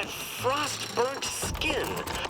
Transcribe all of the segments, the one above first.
that frost-burnt skin.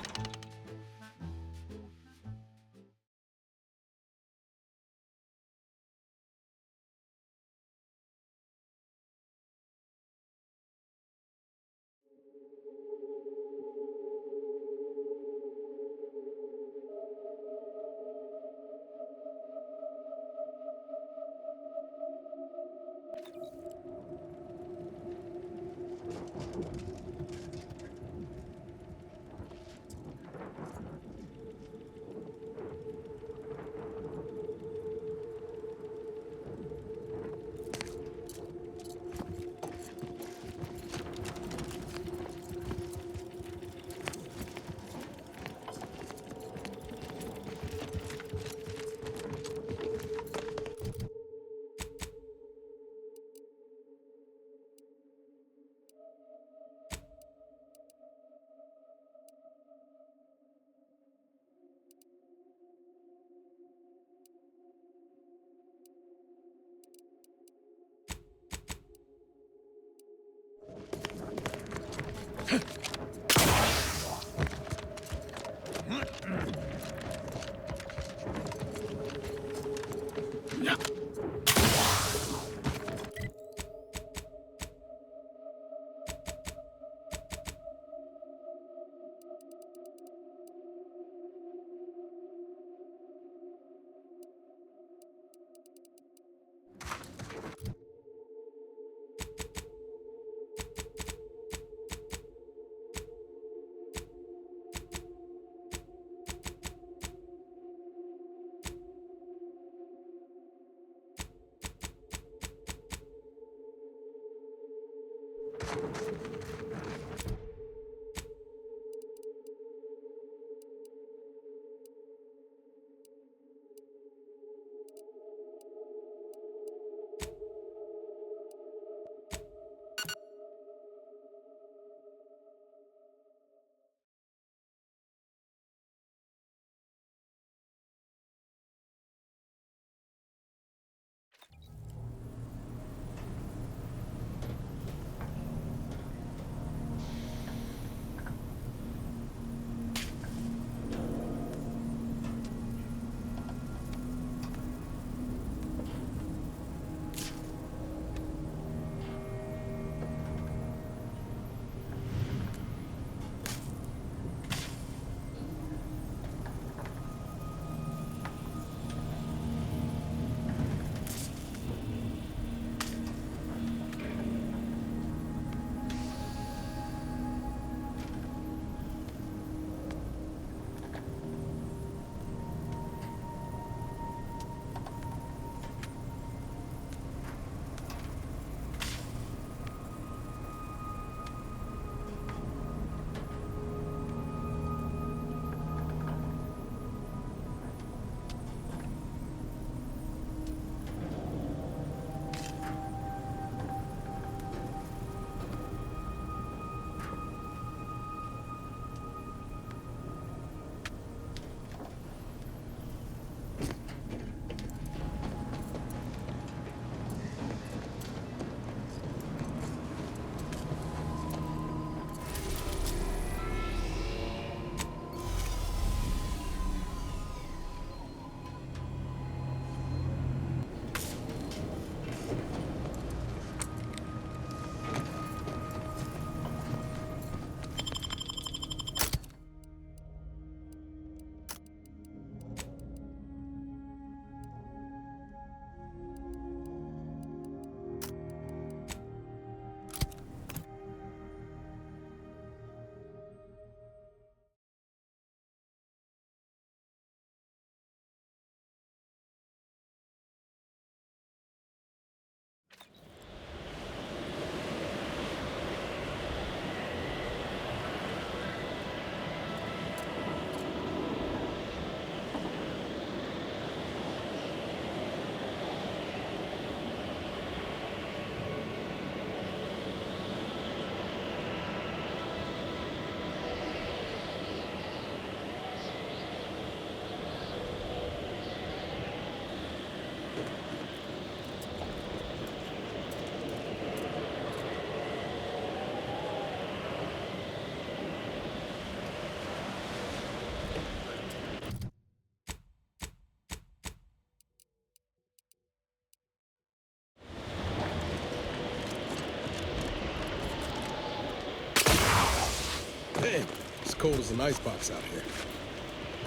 Man, it's cold as an icebox out here.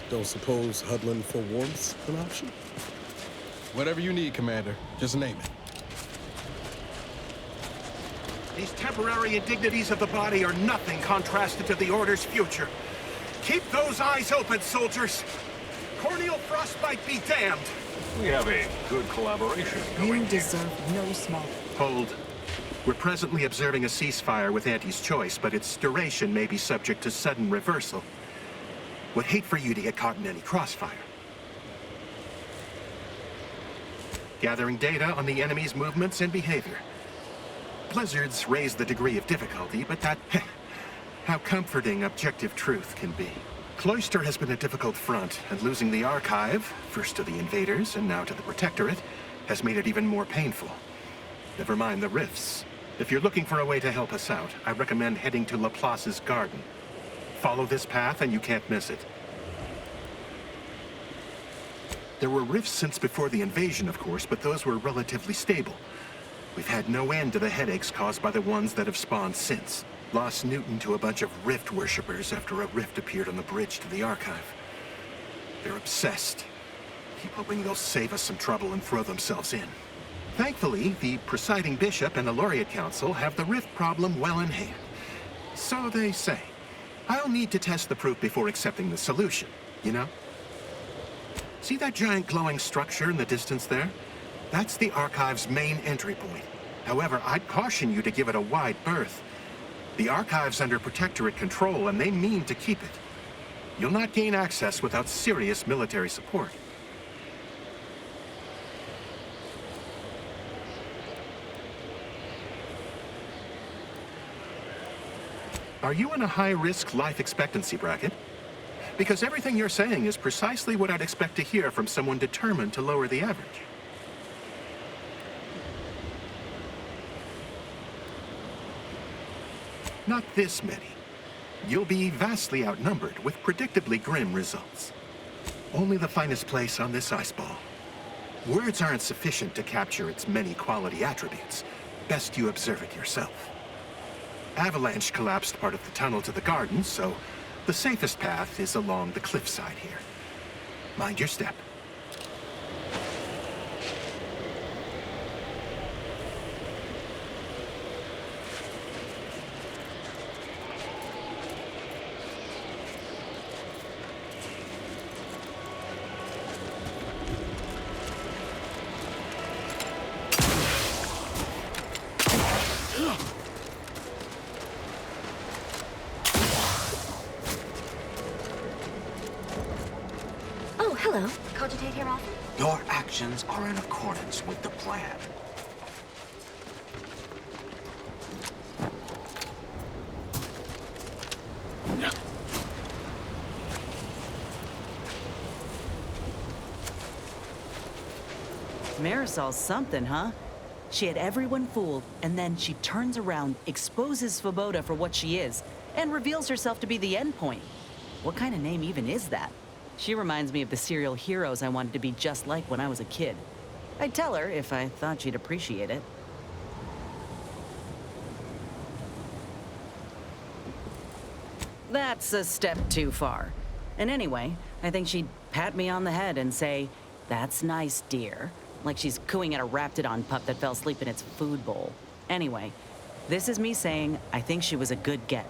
Don't suppose huddling for warmth's an option? Whatever you need, Commander. Just name it. These temporary indignities of the body are nothing contrasted to the Order's future. Keep those eyes open, soldiers. Corneal frostbite be damned. We have a good collaboration going You here. deserve no small... Hold. We're presently observing a ceasefire with Auntie's choice, but its duration may be subject to sudden reversal. Would hate for you to get caught in any crossfire. Gathering data on the enemy's movements and behavior. Blizzards raise the degree of difficulty, but that... how comforting objective truth can be. Cloister has been a difficult front, and losing the Archive, first to the invaders and now to the Protectorate, has made it even more painful. Never mind the rifts. If you're looking for a way to help us out, I recommend heading to Laplace's garden. Follow this path and you can't miss it. There were rifts since before the invasion, of course, but those were relatively stable. We've had no end to the headaches caused by the ones that have spawned since. Lost Newton to a bunch of rift worshippers after a rift appeared on the bridge to the Archive. They're obsessed. Keep hoping they'll save us some trouble and throw themselves in. Thankfully, the presiding bishop and the Laureate Council have the rift problem well in hand. So they say. I'll need to test the proof before accepting the solution, you know? See that giant glowing structure in the distance there? That's the Archive's main entry point. However, I'd caution you to give it a wide berth. The Archive's under Protectorate control, and they mean to keep it. You'll not gain access without serious military support. Are you in a high-risk life expectancy bracket? Because everything you're saying is precisely what I'd expect to hear from someone determined to lower the average. Not this many. You'll be vastly outnumbered with predictably grim results. Only the finest place on this ice ball. Words aren't sufficient to capture its many quality attributes. Best you observe it yourself. Avalanche collapsed part of the tunnel to the garden, so the safest path is along the cliffside here. Mind your step. Hello. Cogitate here often? Your actions are in accordance with the plan. Marisol's something, huh? She had everyone fooled, and then she turns around, exposes Svoboda for what she is, and reveals herself to be the endpoint. What kind of name even is that? She reminds me of the serial heroes I wanted to be just like when I was a kid. I'd tell her if I thought she'd appreciate it. That's a step too far. And anyway, I think she'd pat me on the head and say, "That's nice, dear." Like she's cooing at a Raptidon pup that fell asleep in its food bowl. Anyway, this is me saying I think she was a good get.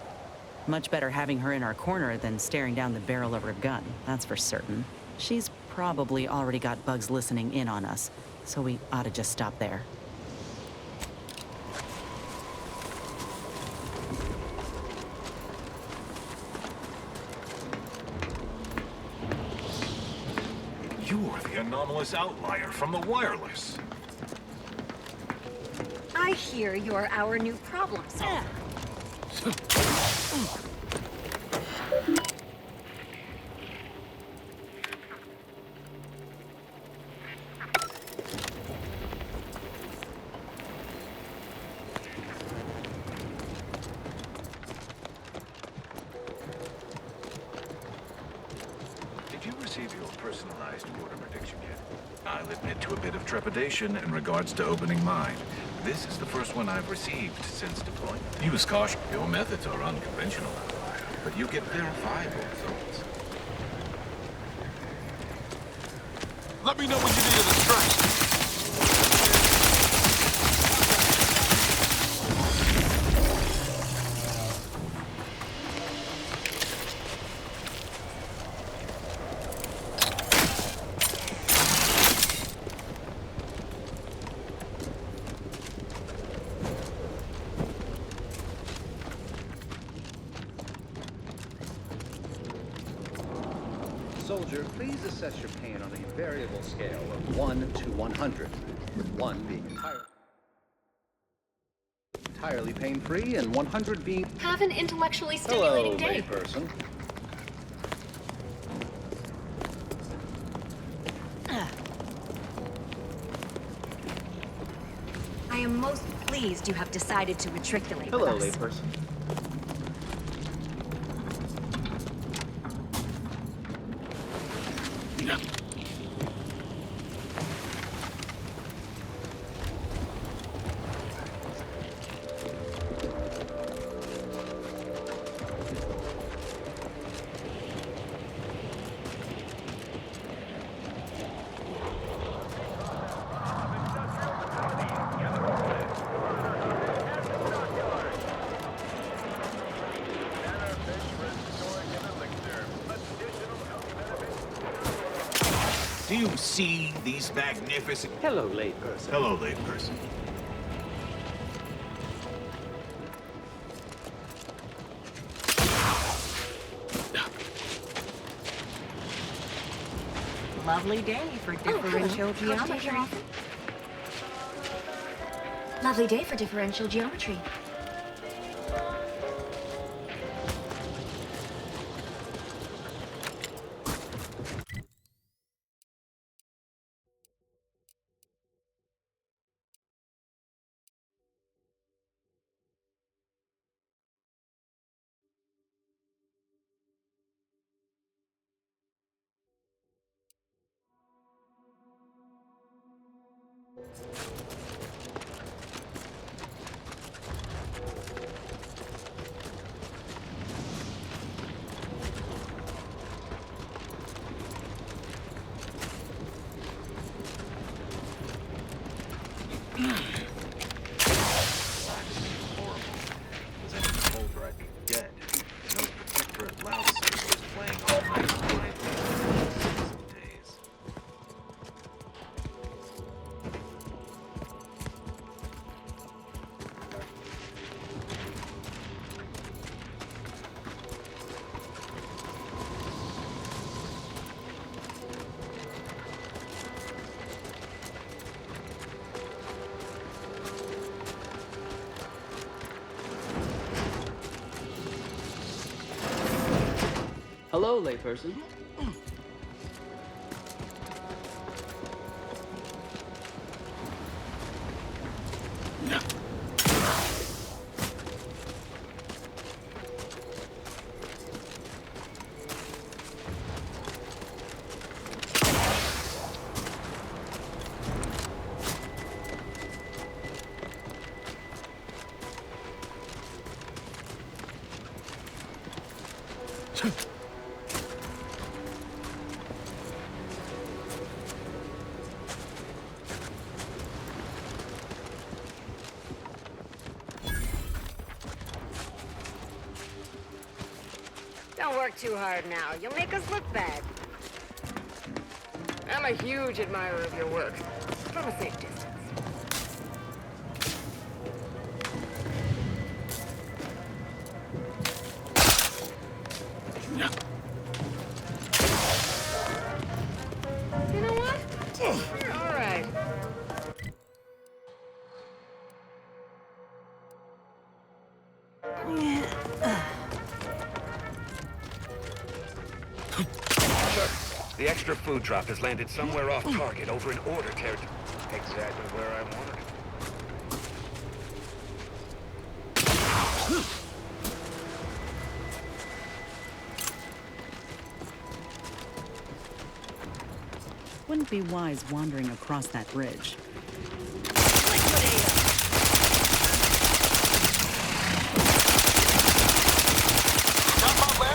Much better having her in our corner than staring down the barrel of her gun, that's for certain. She's probably already got bugs listening in on us, so we ought to just stop there. You're the anomalous outlier from the wireless. I hear you're our new problem solver. Did you receive your personalized order prediction yet? I'll admit to a bit of trepidation in regards to opening mine. This is the first one I've received since deployment. Use caution. Your methods are unconventional, outlier. but you get verifiable results. Let me know when you need a distraction. Soldier, please assess your pain on a variable scale of 1 to 100, with 1 being entirely pain-free and 100 being... Have an intellectually Hello, stimulating day. layperson. I am most pleased you have decided to matriculate Hello, with us. layperson. Do you see these magnificent... Hello, layperson. Hello, layperson. Lovely day for differential geometry. Lovely day for differential geometry. Hello, layperson. Don't work too hard now. You'll make us look bad. I'm a huge admirer of your work. From a safe distance. You know what? You're all right. The extra food drop has landed somewhere off target over in order territory. Exactly where I wanted it. Wouldn't be wise wandering across that bridge. Got my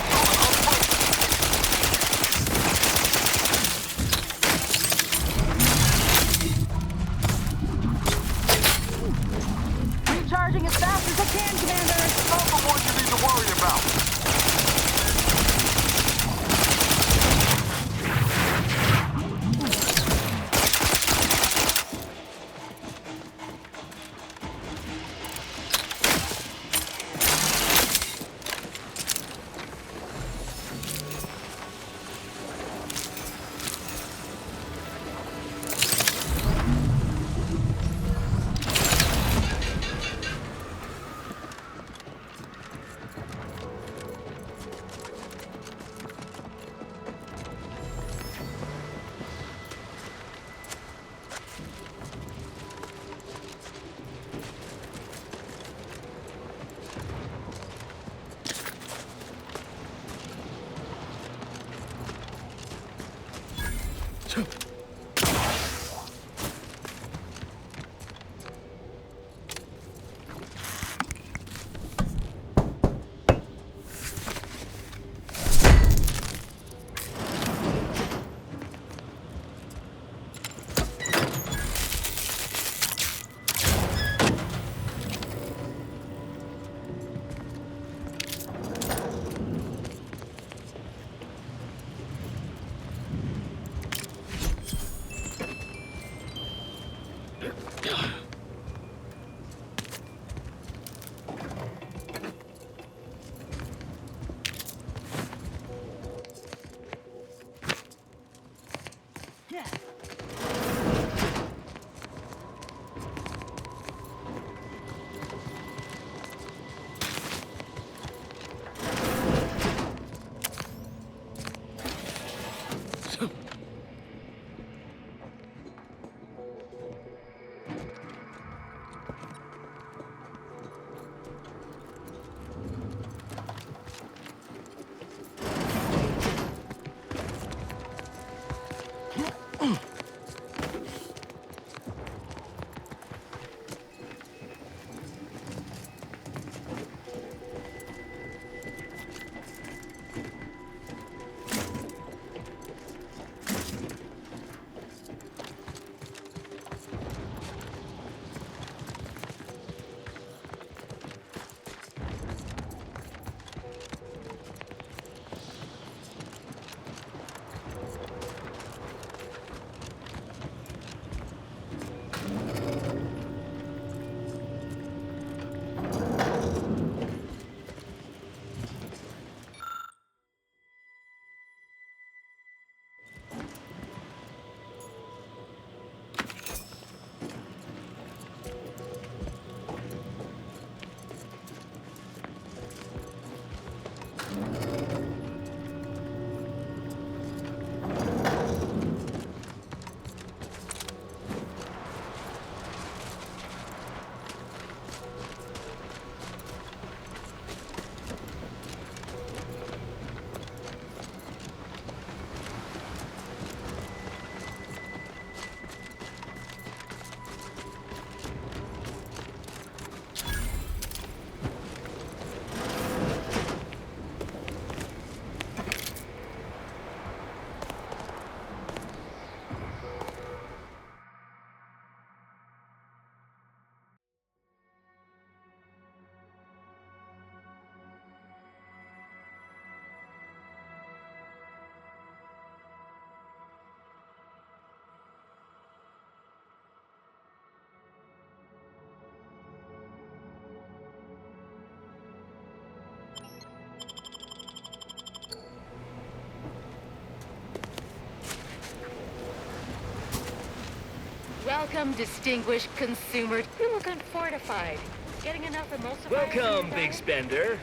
Welcome, distinguished consumer. You look unfortified. Getting enough emulsifier? Welcome, big spender.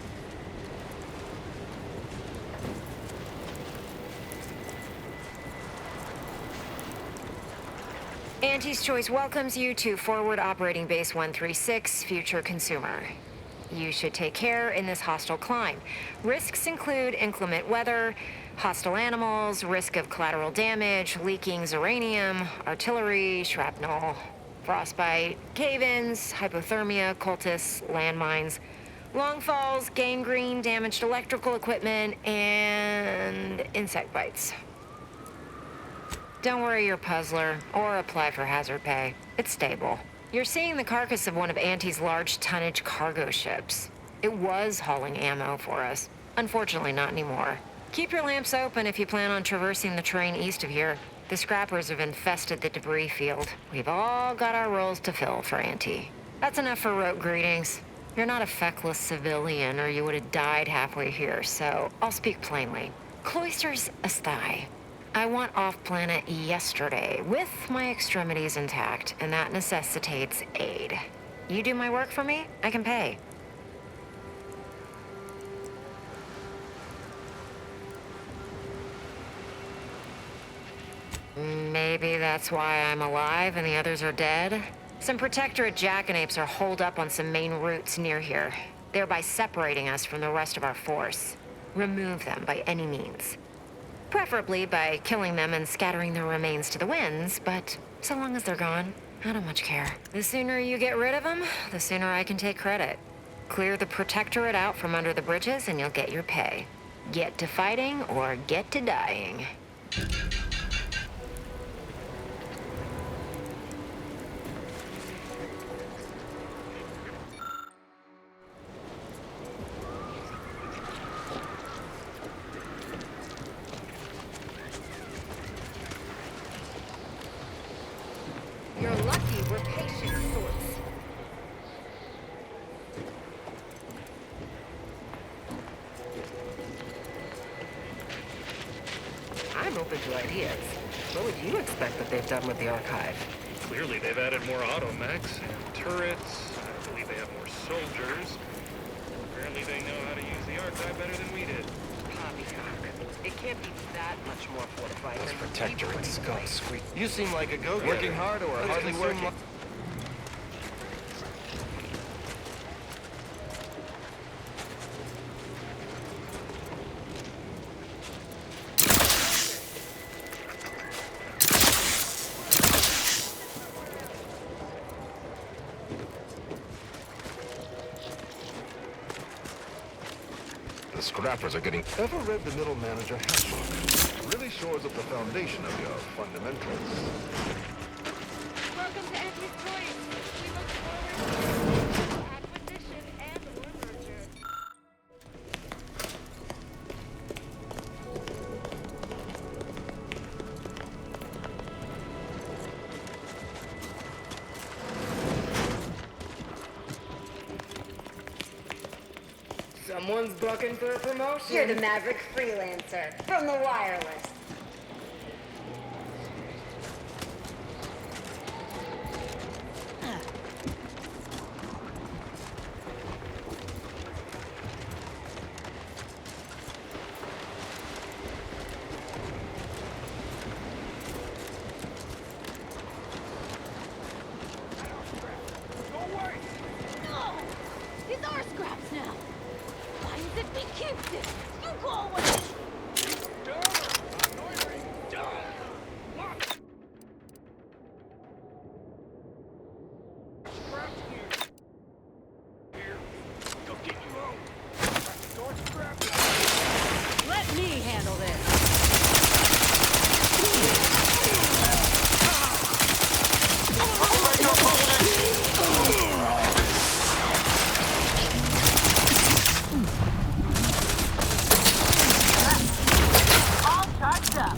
Auntie's Choice welcomes you to Forward Operating Base 136, Future Consumer. You should take care in this hostile climb. Risks include inclement weather, hostile animals, risk of collateral damage, leaking uranium, artillery, shrapnel, frostbite, cave-ins, hypothermia, cultists, landmines, long falls, gangrene, damaged electrical equipment, and insect bites. Don't worry your puzzler, or apply for hazard pay. It's stable. You're seeing the carcass of one of Auntie's large tonnage cargo ships. It was hauling ammo for us. Unfortunately, not anymore. Keep your lamps open if you plan on traversing the terrain east of here. The scrappers have infested the debris field. We've all got our roles to fill for Auntie. That's enough for rote greetings. You're not a feckless civilian, or you would have died halfway here, so I'll speak plainly. Cloisters asthai. I want off-planet yesterday, with my extremities intact, and that necessitates aid. You do my work for me, I can pay. Maybe that's why I'm alive and the others are dead? Some Protectorate jackanapes are holed up on some main routes near here, thereby separating us from the rest of our force. Remove them by any means. Preferably by killing them and scattering their remains to the winds, but so long as they're gone, I don't much care. The sooner you get rid of them, the sooner I can take credit. Clear the Protectorate out from under the bridges and you'll get your pay. Get to fighting or get to dying. You're lucky we're patient sorts. I'm open to ideas. What would you expect that they've done with the archive? Clearly, they've added more automechs and turrets. I believe they have more soldiers. Apparently, they know how to use the archive better than we did. Poppycock. It can't be that much more fortified Those than the Protectorate people in skulls place. squeak. You seem like a go-getter. Working hard or hardly working? The scrappers are getting... Ever read The Middle Manager handbook? Really shores up the foundation of your fundamentals. Welcome to Anthony's Toys. We look forward to acquisition and/or merger. Someone's bucking for a promotion. You're the Maverick freelancer from the wireless. No! These are scraps now. Why is it we keep this? You go away! Let me handle this. All charged up.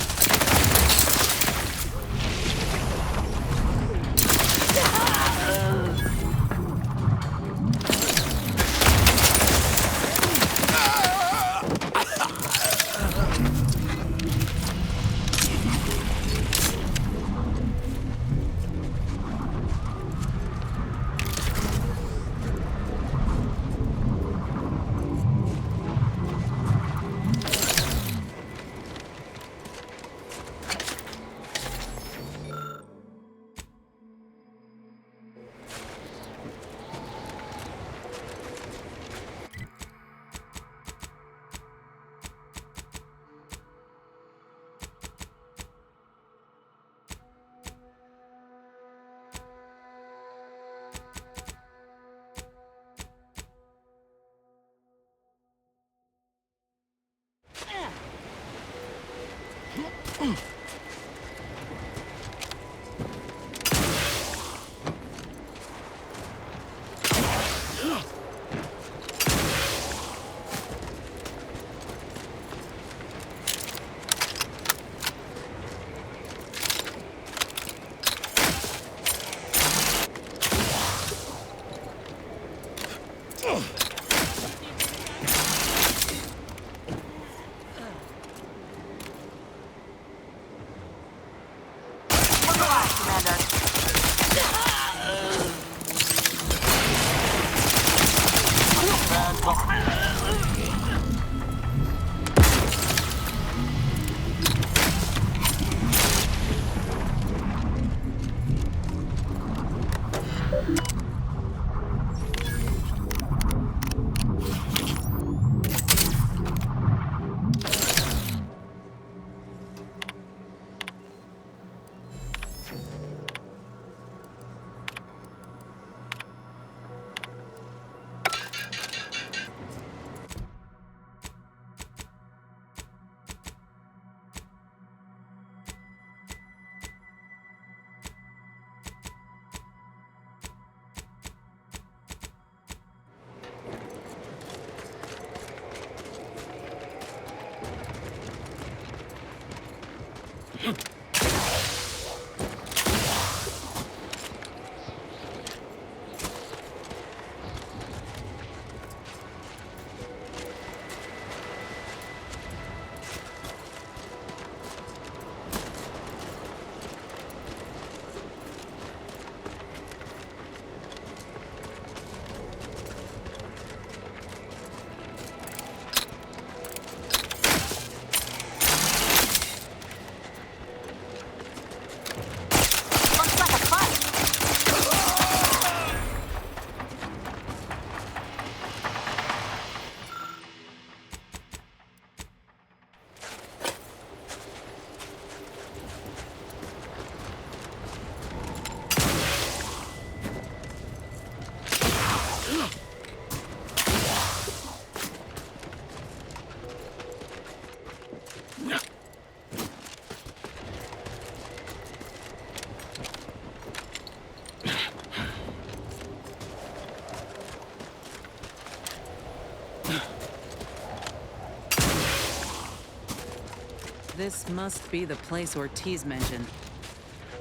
This must be the place Ortiz mentioned.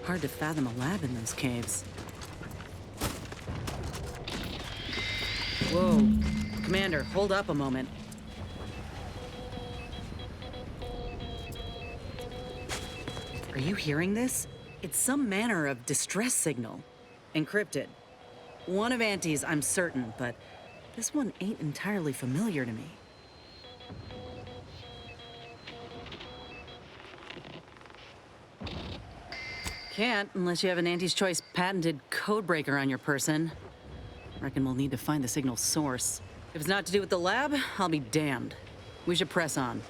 Hard to fathom a lab in those caves. Whoa. Commander, hold up a moment. Are you hearing this? It's some manner of distress signal. Encrypted. One of Auntie's, I'm certain, but this one ain't entirely familiar to me. Can't unless you have an Auntie's Choice patented codebreaker on your person. Reckon we'll need to find the signal's source. If it's not to do with the lab, I'll be damned. We should press on.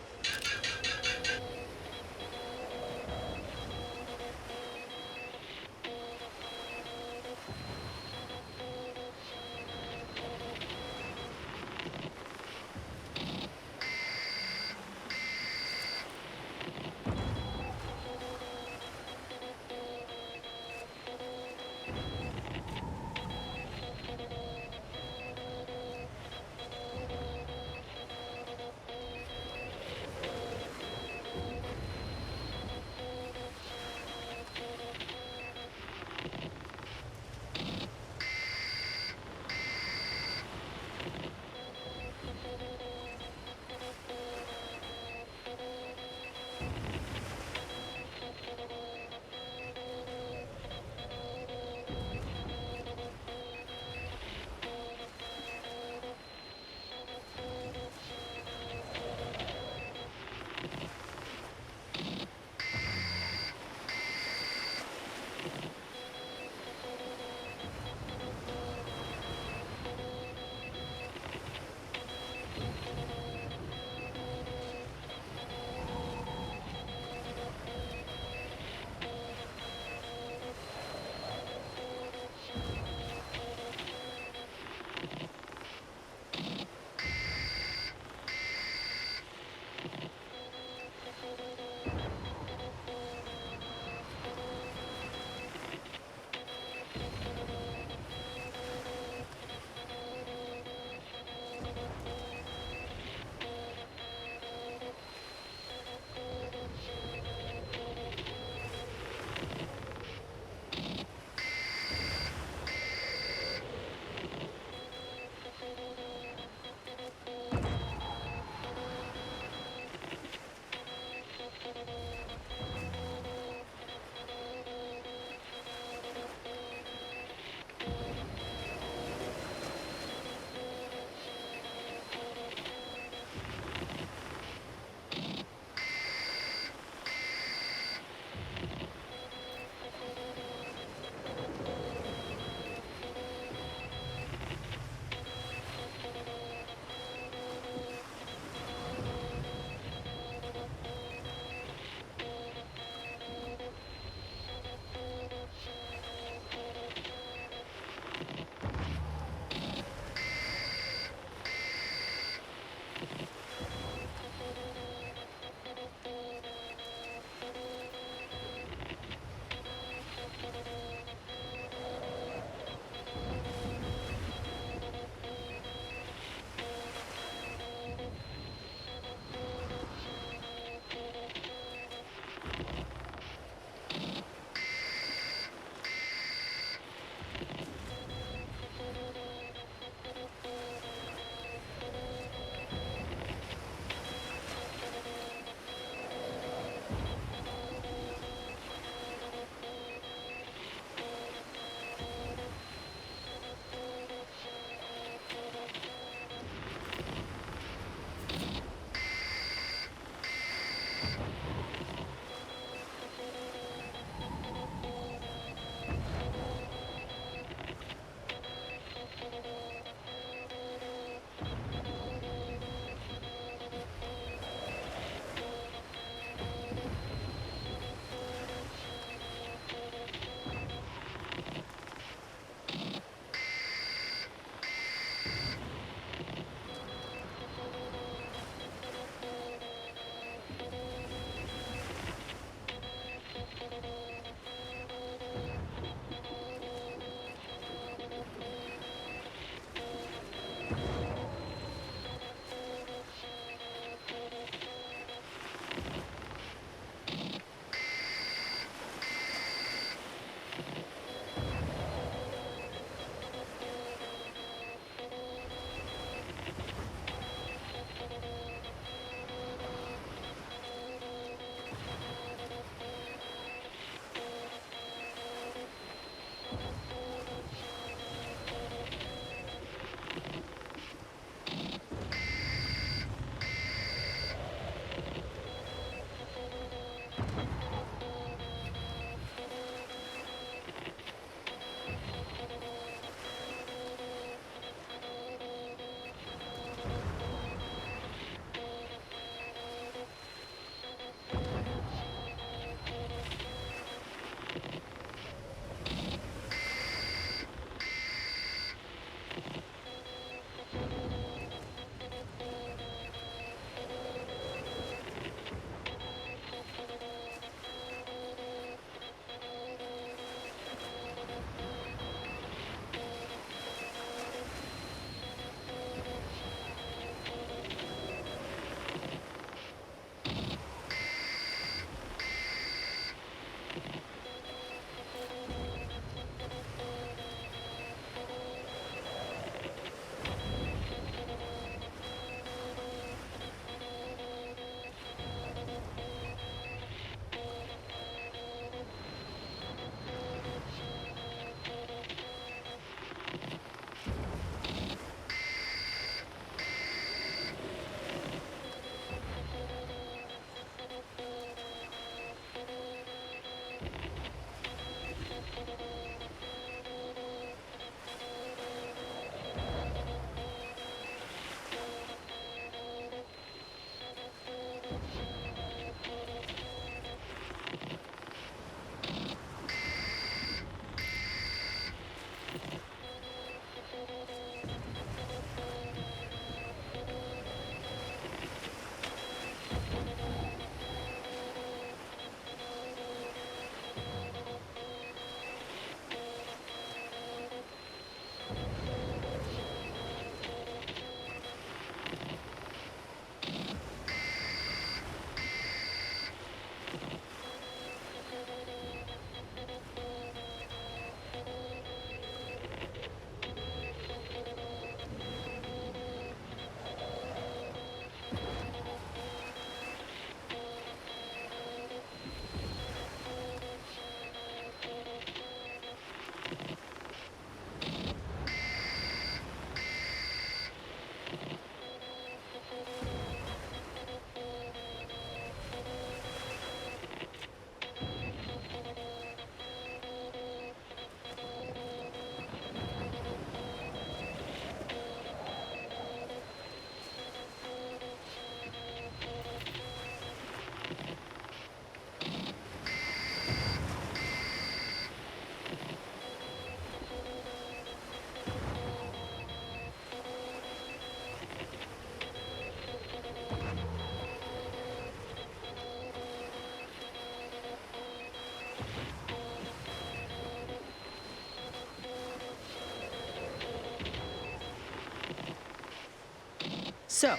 So,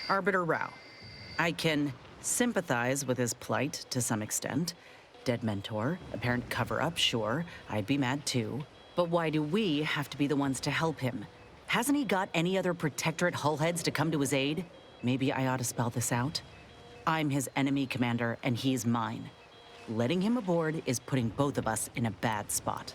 Arbiter Rao. I can sympathize with his plight to some extent. Dead mentor, apparent cover-up, sure. I'd be mad too. But why do we have to be the ones to help him? Hasn't he got any other Protectorate hullheads to come to his aid? Maybe I ought to spell this out. I'm his enemy commander, and he's mine. Letting him aboard is putting both of us in a bad spot.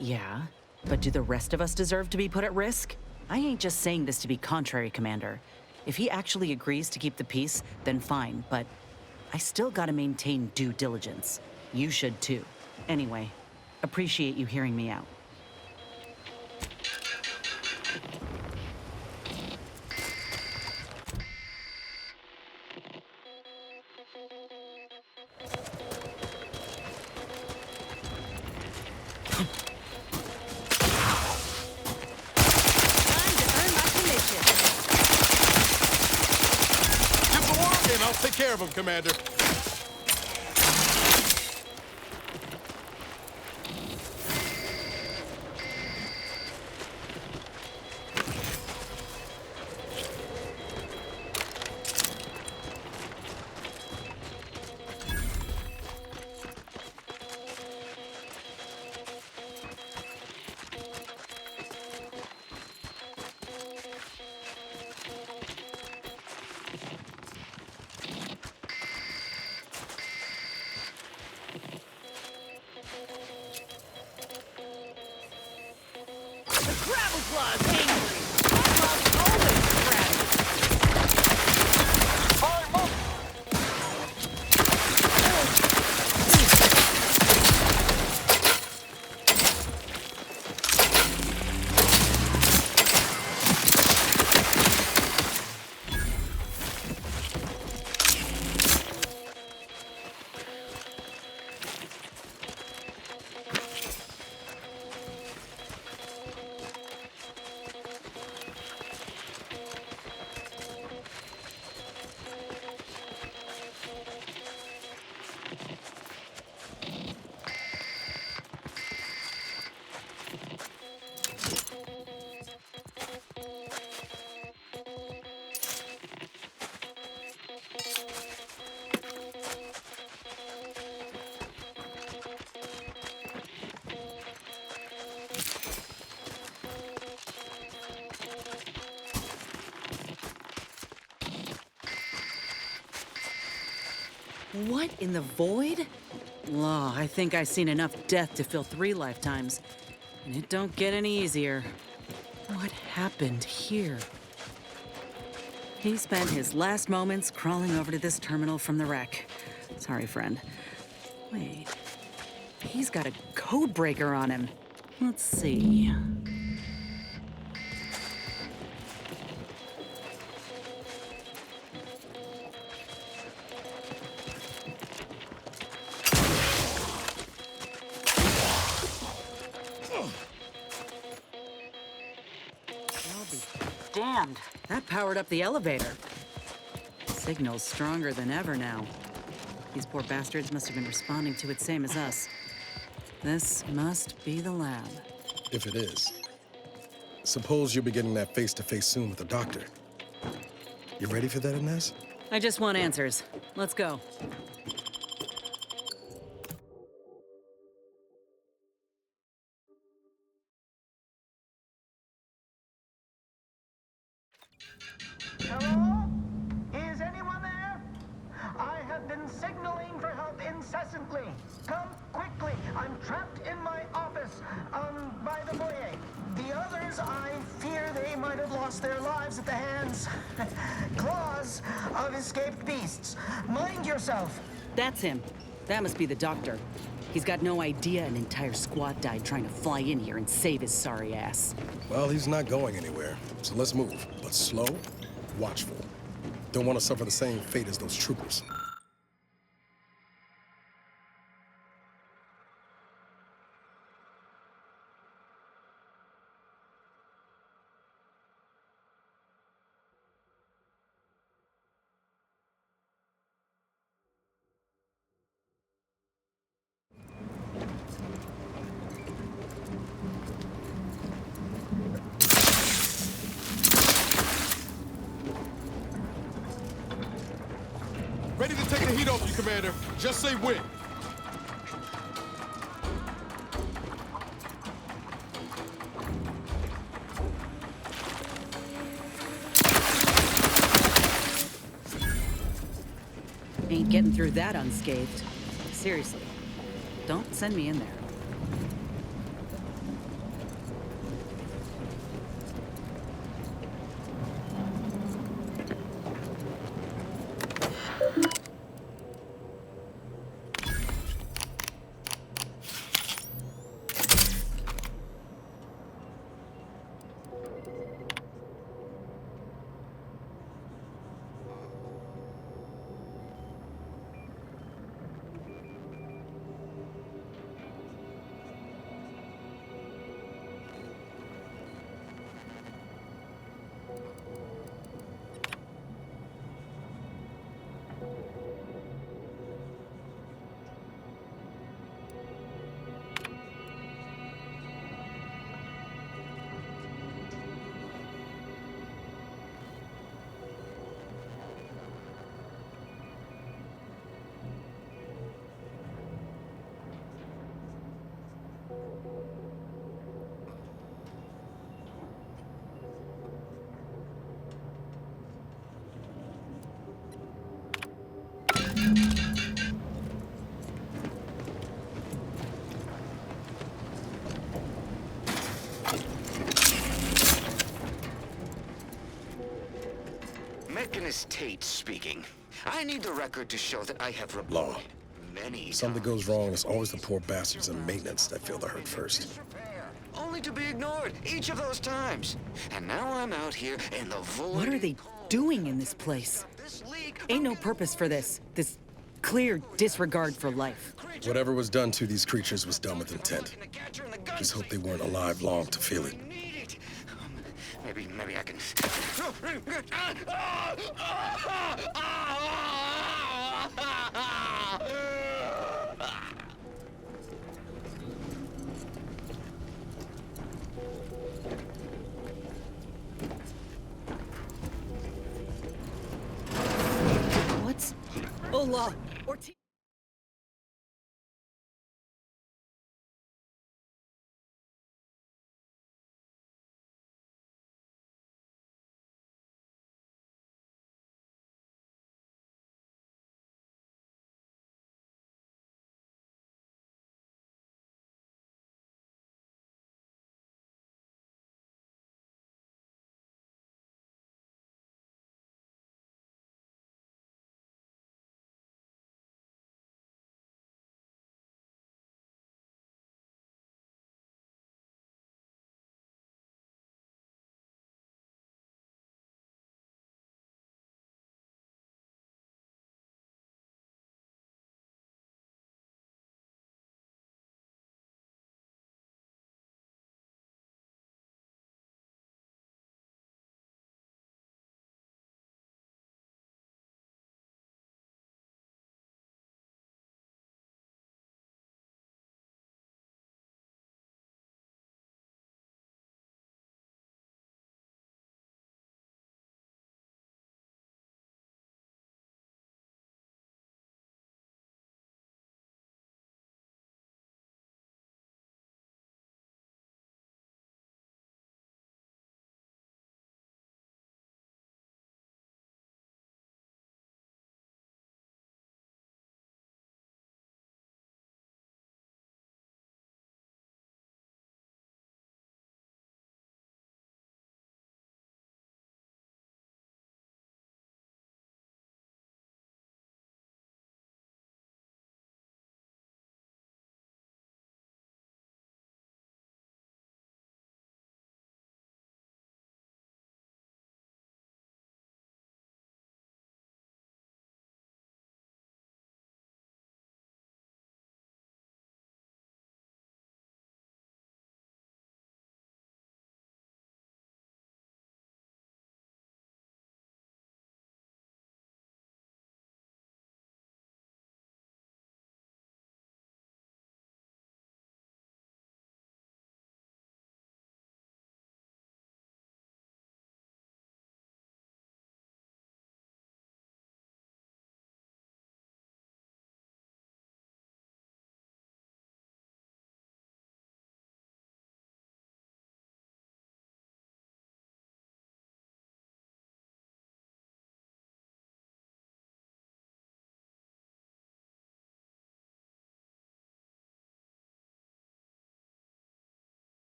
Yeah, but do the rest of us deserve to be put at risk? I ain't just saying this to be contrary, Commander. If he actually agrees to keep the peace, then fine, but I still gotta maintain due diligence. You should too. Anyway, appreciate you hearing me out. I'll take care of him, Commander. What in the void? Law, I think I've seen enough death to fill 3 lifetimes. And it don't get any easier. What happened here? He spent his last moments crawling over to this terminal from the wreck. Sorry, friend. Wait. He's got a code breaker on him. Let's see. Damned. That powered up the elevator. Signal's stronger than ever now. These poor bastards must have been responding to it same as us. This must be the lab. If it is. Suppose you'll be getting that face-to-face soon with the doctor. You ready for that, Inez? I just want answers. Let's go. Hello? Is anyone there? I have been signaling for help incessantly. Come quickly. I'm trapped in my office, by the foyer. The others, I fear they might have lost their lives at the hands, claws of escaped beasts. Mind yourself. That's him. That must be the doctor. He's got no idea an entire squad died trying to fly in here and save his sorry ass. Well, he's not going anywhere, so let's move. But slow, watchful. Don't want to suffer the same fate as those troopers. Ready to take the heat off you, Commander. Just say when. Ain't getting through that unscathed. Seriously, don't send me in there. Mechanist Tate speaking. I need the record to show that I have reported Law. many Something times goes wrong, it's always the poor bastards in maintenance that feel the hurt first. only to be ignored each of those times. And now I'm out here in the void. What are they doing in this place? Ain't no purpose for this. This clear disregard for life. Whatever was done to these creatures was done with intent. Just hope they weren't alive long to feel it. Maybe I can. What's... Hola! Ortiz...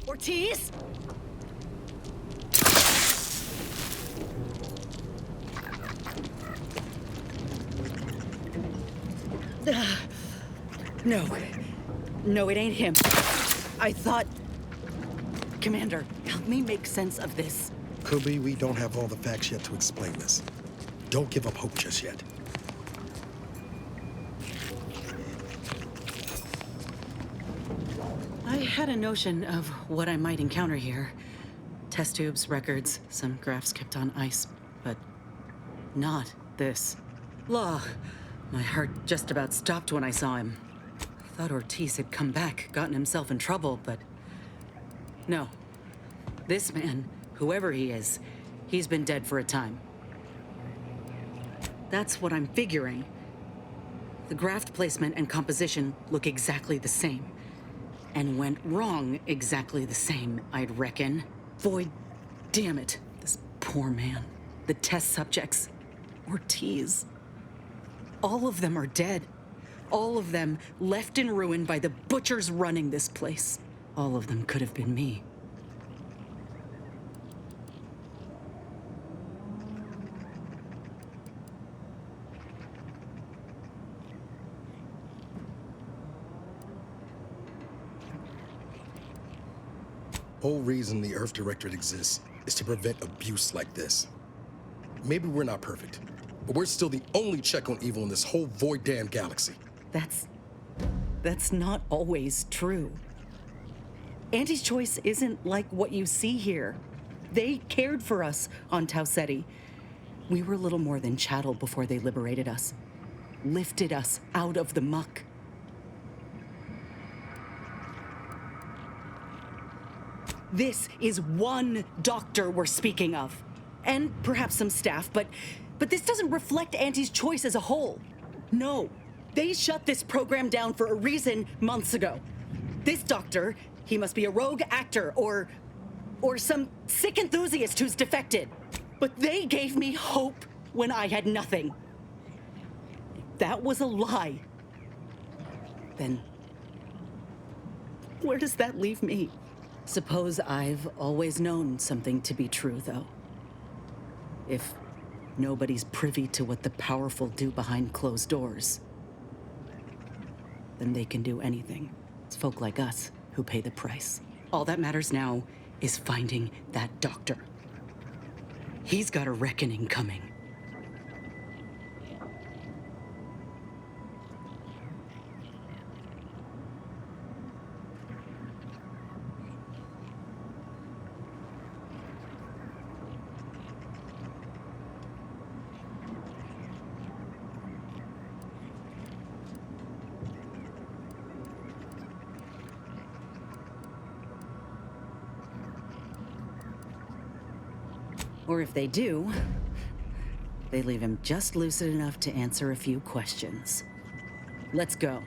Ortiz? No. No, it ain't him. I thought... Commander, help me make sense of this. Could be we don't have all the facts yet to explain this. Don't give up hope just yet. I had a notion of what I might encounter here. Test tubes, records, some graphs kept on ice, but not this. Law. My heart just about stopped when I saw him. I thought Ortiz had come back, gotten himself in trouble, but no. This man, whoever he is, he's been dead for a time. That's what I'm figuring. The graft placement and composition look exactly the same. And went wrong exactly the same, I'd reckon. Void, damn it. This poor man. The test subjects. Ortiz. All of them are dead. All of them left in ruin by the butchers running this place. All of them could have been me. Whole reason the Earth Directorate exists is to prevent abuse like this. Maybe we're not perfect, but we're still the only check on evil in this whole void damn galaxy. That's not always true. Auntie's Choice isn't like what you see here. They cared for us on Tau Ceti. We were little more than chattel before they liberated us. Lifted us out of the muck. This is one doctor we're speaking of. And perhaps some staff, but this doesn't reflect Auntie's Choice as a whole. No, they shut this program down for a reason months ago. This doctor, he must be a rogue actor or some sick enthusiast who's defected. But they gave me hope when I had nothing. If that was a lie, then where does that leave me? Suppose I've always known something to be true, though. If nobody's privy to what the powerful do behind closed doors, then they can do anything. It's folk like us who pay the price. All that matters now is finding that doctor. He's got a reckoning coming. Or if they do, they leave him just lucid enough to answer a few questions. Let's go.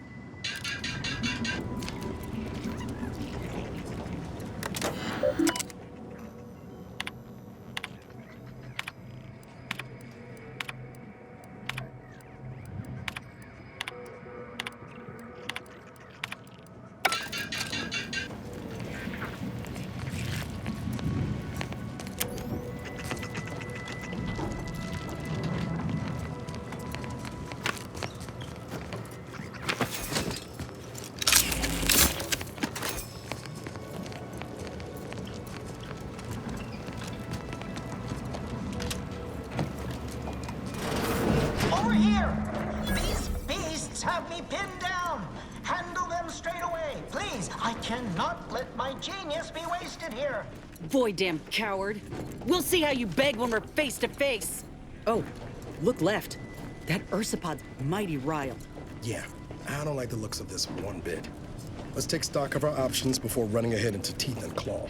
Over here! These beasts have me pinned down! Handle them straight away, please! I cannot let my genius be wasted here! Boy, damn coward. We'll see how you beg when we're face to face. Oh, look left. That Ursapod's mighty riled. Yeah, I don't like the looks of this one bit. Let's take stock of our options before running ahead into teeth and claw.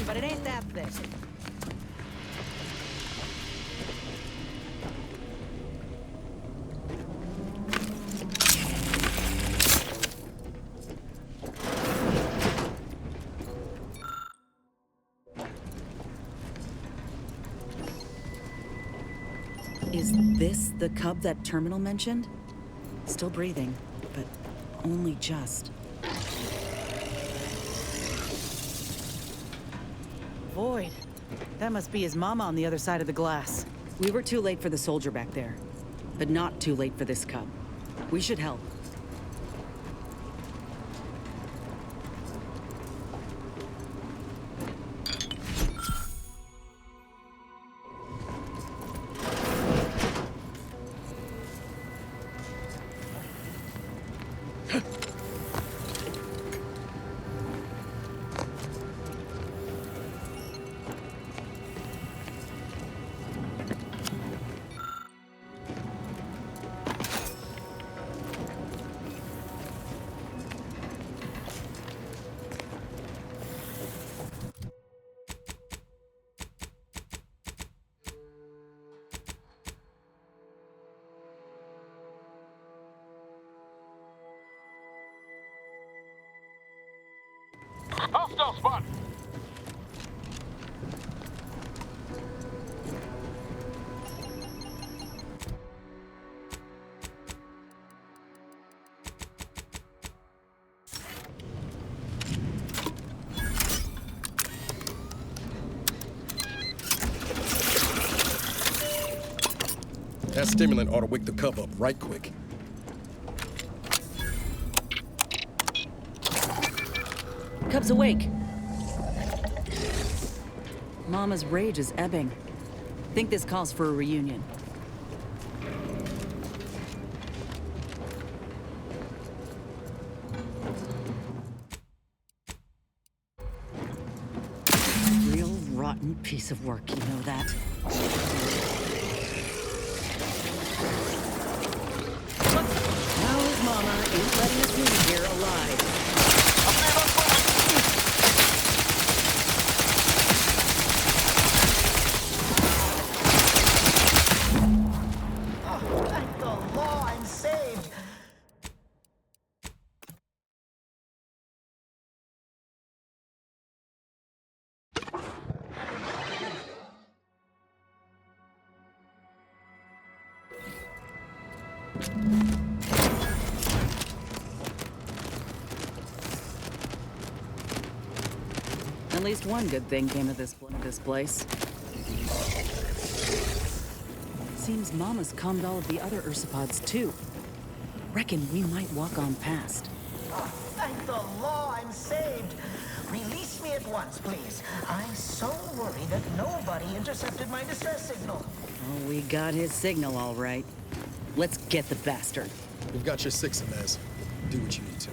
But it ain't that thick. Is this the cub that Terminal mentioned? Still breathing, but only just. Void. That must be his mama on the other side of the glass. We were too late for the soldier back there, but not too late for this cub. We should help. Hostile spot! That stimulant ought to wake the cub up right quick. Cub's awake. Mama's rage is ebbing. Think this calls for a reunion. Real rotten piece of work, you know that? Now his mama ain't letting us leave here alive. Thank the law, I'm saved. At least one good thing came of this place. Seems Mama's calmed all of the other Ursopods too. Reckon we might walk on past. Oh, thank the law, I'm saved. Release me at once, please. I'm so worried that nobody intercepted my distress signal. Oh, we got his signal all right. Let's get the bastard. We've got your six, Inez. Do what you need to.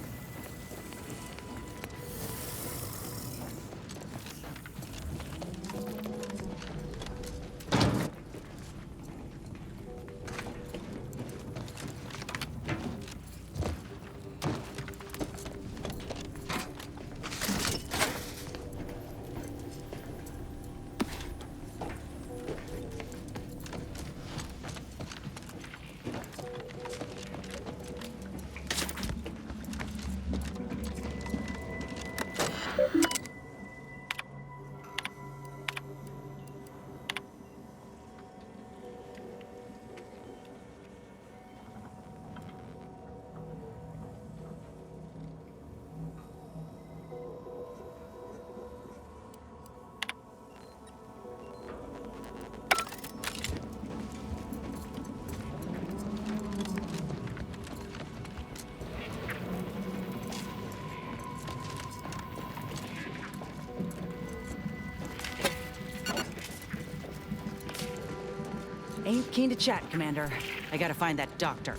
Ain't keen to chat, Commander. I gotta find that doctor.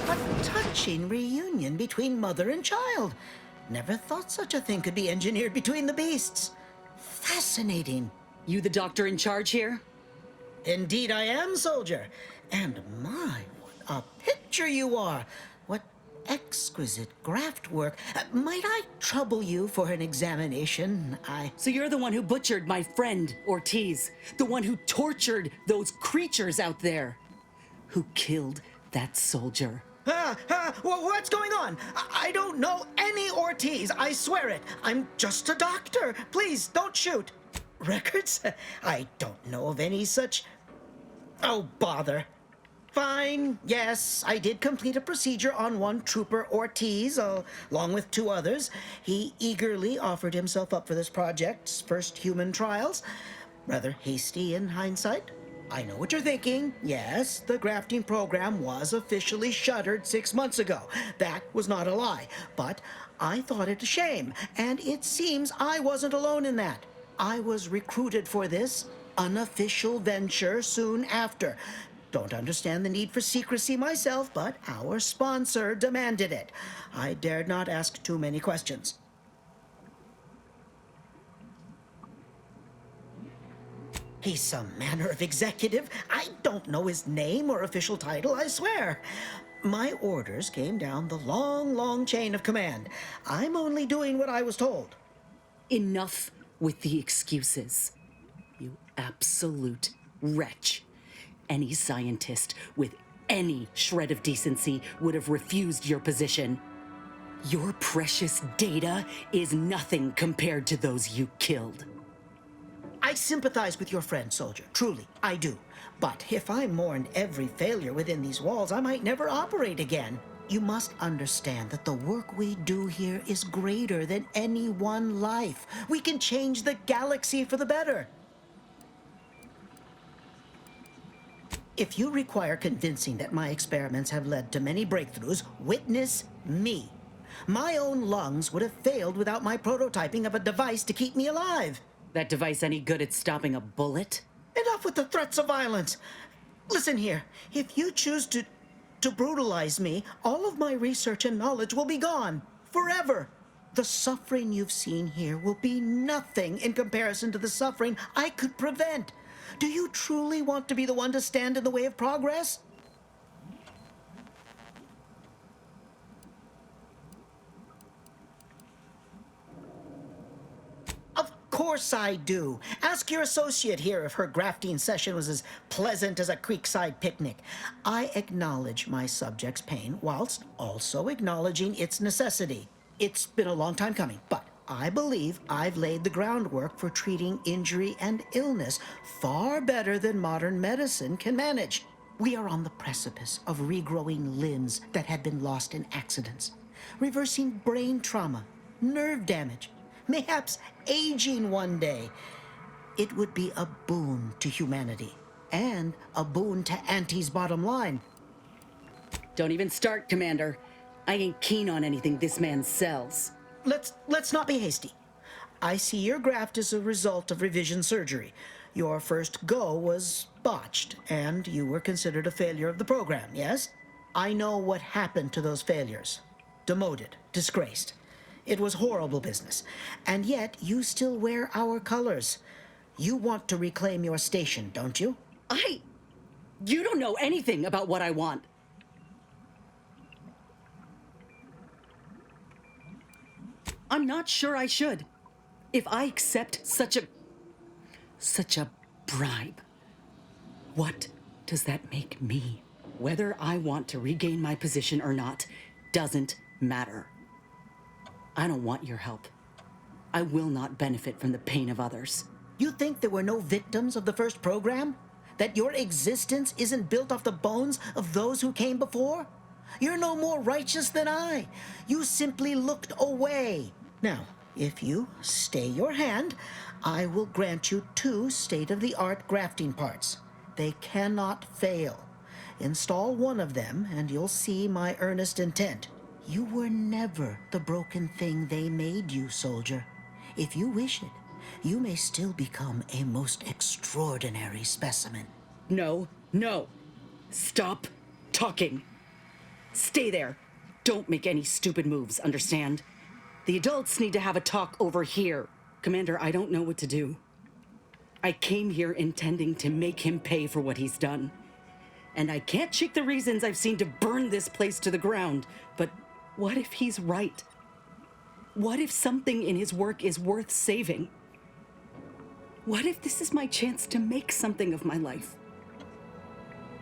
A touching reunion between mother and child. Never thought such a thing could be engineered between the beasts. Fascinating. You the doctor in charge here? Indeed I am, soldier. And my, what a picture you are. What exquisite graft work. Might I trouble you for an examination? So you're the one who butchered my friend, Ortiz. The one who tortured those creatures out there. Who killed that soldier. What's going on? I don't know any Ortiz, I swear it. I'm just a doctor. Please, don't shoot. Records? I don't know of any such... Oh, bother. Fine, yes, I did complete a procedure on one Trooper Ortiz, along with 2 others. He eagerly offered himself up for this project's first human trials. Rather hasty in hindsight. I know what you're thinking. Yes, the grafting program was officially shuttered 6 months ago. That was not a lie. But I thought it a shame, and it seems I wasn't alone in that. I was recruited for this unofficial venture soon after. Don't understand the need for secrecy myself, but our sponsor demanded it. I dared not ask too many questions. He's some manner of executive. I don't know his name or official title, I swear. My orders came down the long, long chain of command. I'm only doing what I was told. Enough with the excuses. You absolute wretch. Any scientist with any shred of decency would have refused your position. Your precious data is nothing compared to those you killed. I sympathize with your friend, soldier. Truly, I do. But if I mourned every failure within these walls, I might never operate again. You must understand that the work we do here is greater than any one life. We can change the galaxy for the better. If you require convincing that my experiments have led to many breakthroughs, witness me. My own lungs would have failed without my prototyping of a device to keep me alive. That device any good at stopping a bullet? Enough with the threats of violence. Listen here, if you choose to brutalize me, all of my research and knowledge will be gone. Forever. The suffering you've seen here will be nothing in comparison to the suffering I could prevent. Do you truly want to be the one to stand in the way of progress? Of course I do. Ask your associate here if her grafting session was as pleasant as a creekside picnic. I acknowledge my subject's pain whilst also acknowledging its necessity. It's been a long time coming, but I believe I've laid the groundwork for treating injury and illness far better than modern medicine can manage. We are on the precipice of regrowing limbs that had been lost in accidents, reversing brain trauma, nerve damage, mayhaps aging one day. It would be a boon to humanity and a boon to Auntie's bottom line. Don't even start, Commander. I ain't keen on anything this man sells. Let's not be hasty. I see your graft is a result of revision surgery. Your first go was botched, and you were considered a failure of the program, yes? I know what happened to those failures. Demoted, disgraced. It was horrible business. And yet, you still wear our colors. You want to reclaim your station, don't you? You don't know anything about what I want. I'm not sure I should. If I accept such a bribe, what does that make me? Whether I want to regain my position or not doesn't matter. I don't want your help. I will not benefit from the pain of others. You think there were no victims of the first program? That your existence isn't built off the bones of those who came before? You're no more righteous than I. You simply looked away. Now, if you stay your hand, I will grant you 2 state-of-the-art grafting parts. They cannot fail. Install one of them, and you'll see my earnest intent. You were never the broken thing they made you, soldier. If you wish it, you may still become a most extraordinary specimen. No. Stop talking. Stay there. Don't make any stupid moves, understand? The adults need to have a talk over here. Commander, I don't know what to do. I came here intending to make him pay for what he's done. And I can't shake the reasons I've seen to burn this place to the ground. But what if he's right? What if something in his work is worth saving? What if this is my chance to make something of my life?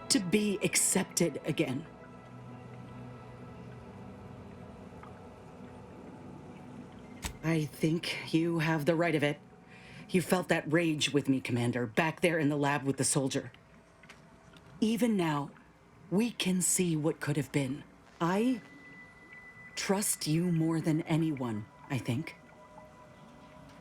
To be accepted again? I think you have the right of it. You felt that rage with me, Commander, back there in the lab with the soldier. Even now, we can see what could have been. I trust you more than anyone, I think.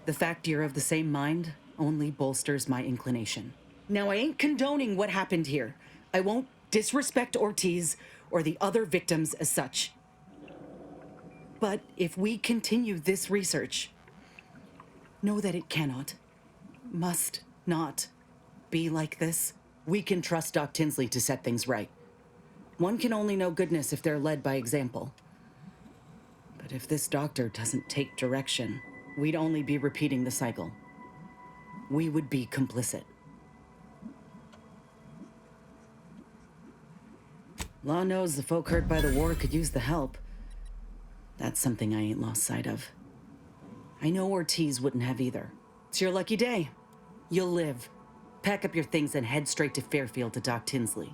The fact you're of the same mind only bolsters my inclination. Now, I ain't condoning what happened here. I won't disrespect Ortiz or the other victims as such. But if we continue this research, know that it cannot, must not be like this. We can trust Doc Tinsley to set things right. One can only know goodness if they're led by example. But if this doctor doesn't take direction, we'd only be repeating the cycle. We would be complicit. Law knows the folk hurt by the war could use the help. That's something I ain't lost sight of. I know Ortiz wouldn't have either. It's your lucky day. You'll live. Pack up your things and head straight to Fairfield to Doc Tinsley.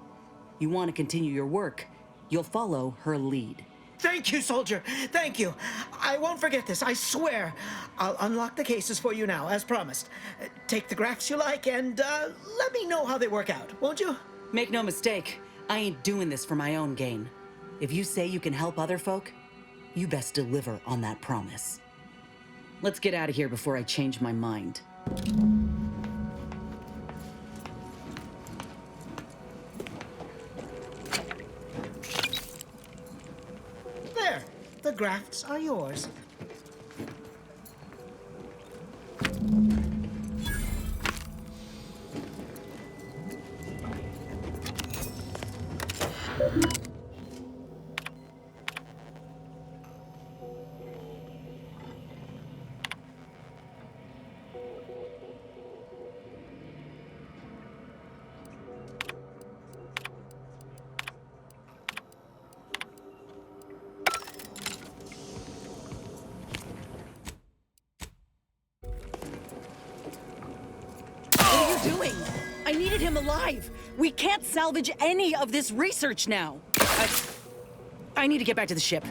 You want to continue your work, you'll follow her lead. Thank you, soldier. Thank you. I won't forget this, I swear. I'll unlock the cases for you now, as promised. Take the graphs you like and let me know how they work out, won't you? Make no mistake, I ain't doing this for my own gain. If you say you can help other folk, you best deliver on that promise. Let's get out of here before I change my mind. There. The grafts are yours. Doing? I needed him alive. We can't salvage any of this research now. I need to get back to the ship.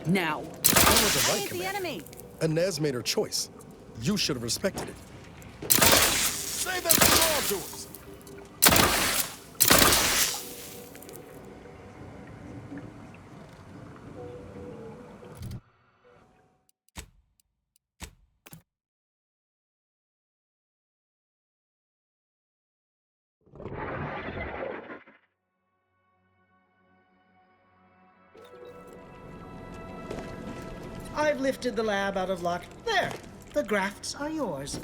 Now. That was a right, the enemy. Inez made her choice. You should have respected it. Say that to wrongdoers. I've lifted the lab out of lock. There. The grafts are yours.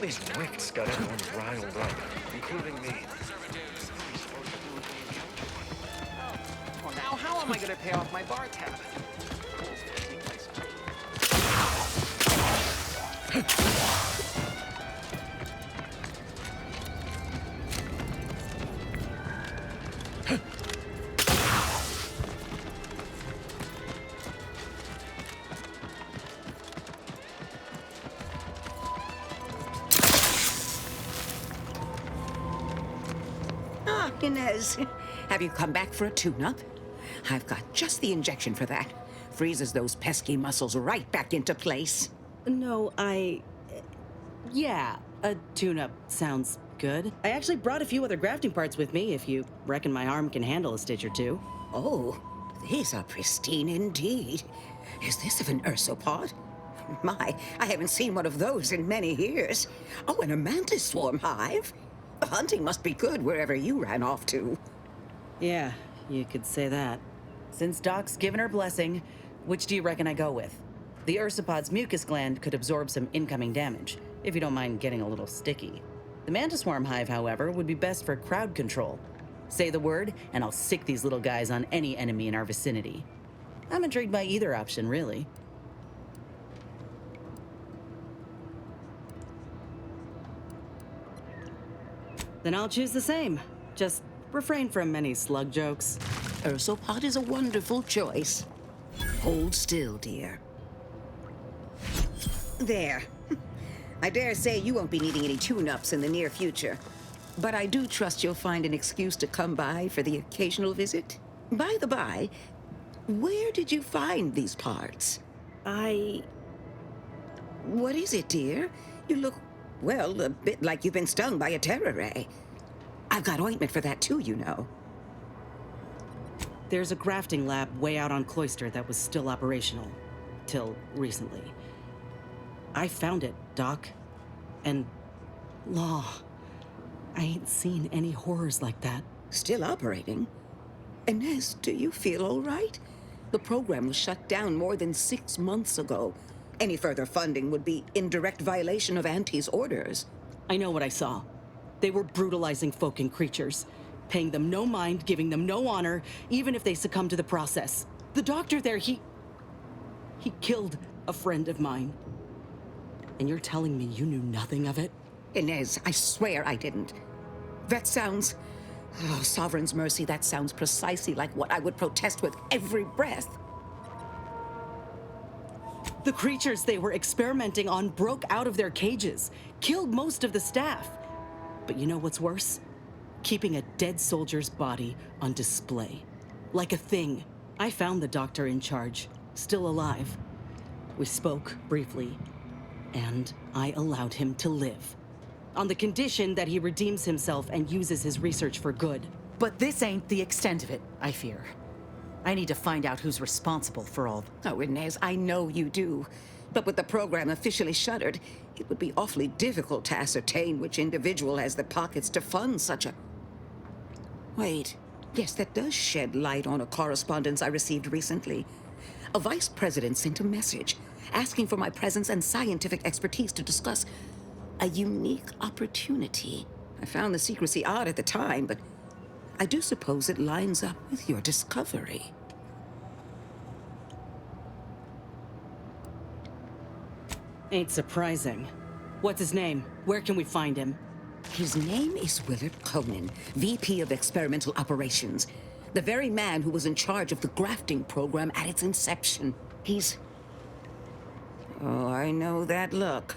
these rifts got everyone riled up, including me. Well, now how am I gonna pay off my bar tab? Ah, Inez. Have you come back for a tune-up? I've got just the injection for that. Freezes those pesky muscles right back into place. No, yeah, a tune-up sounds good. I actually brought a few other grafting parts with me if you reckon my arm can handle a stitch or two. Oh, these are pristine indeed. Is this of an ursopod? My, I haven't seen one of those in many years. Oh, and a mantis swarm hive. Hunting must be good wherever you ran off to. Yeah, you could say that. Since Doc's given her blessing, which do you reckon I go with? The ursopod's mucus gland could absorb some incoming damage, if you don't mind getting a little sticky. The mantis swarm hive, however, would be best for crowd control. Say the word, and I'll sick these little guys on any enemy in our vicinity. I'm intrigued by either option, really. Then I'll choose the same. Just refrain from many slug jokes. Ursopod is a wonderful choice. Hold still, dear. There. I dare say you won't be needing any tune-ups in the near future. But I do trust you'll find an excuse to come by for the occasional visit. By the by, where did you find these parts? What is it, dear? You look, well, a bit like you've been stung by a terror ray. I've got ointment for that too, you know. There's a grafting lab way out on Cloister that was still operational. Till recently. I found it, Doc. And... Law. I ain't seen any horrors like that. Still operating? Inez, do you feel all right? The program was shut down more than 6 months ago. Any further funding would be in direct violation of Auntie's orders. I know what I saw. They were brutalizing folk and creatures. Paying them no mind, giving them no honor, even if they succumb to the process. The doctor there, he killed a friend of mine. And you're telling me you knew nothing of it? Inez, I swear I didn't. That sounds... Oh, Sovereign's mercy, that sounds precisely like what I would protest with every breath. The creatures they were experimenting on broke out of their cages, killed most of the staff. But you know what's worse? Keeping a dead soldier's body on display. Like a thing. I found the doctor in charge, still alive. We spoke briefly, and I allowed him to live. On the condition that he redeems himself and uses his research for good. But this ain't the extent of it, I fear. I need to find out who's responsible for all. Oh, Inez, I know you do. But with the program officially shuttered, it would be awfully difficult to ascertain which individual has the pockets to fund such a... Wait. Yes, that does shed light on a correspondence I received recently. A vice president sent a message asking for my presence and scientific expertise to discuss a unique opportunity. I found the secrecy odd at the time, but I do suppose it lines up with your discovery. Ain't surprising. What's his name? Where can we find him? His name is Willard Conan, VP of Experimental Operations. The very man who was in charge of the grafting program at its inception. He's... Oh, I know that look.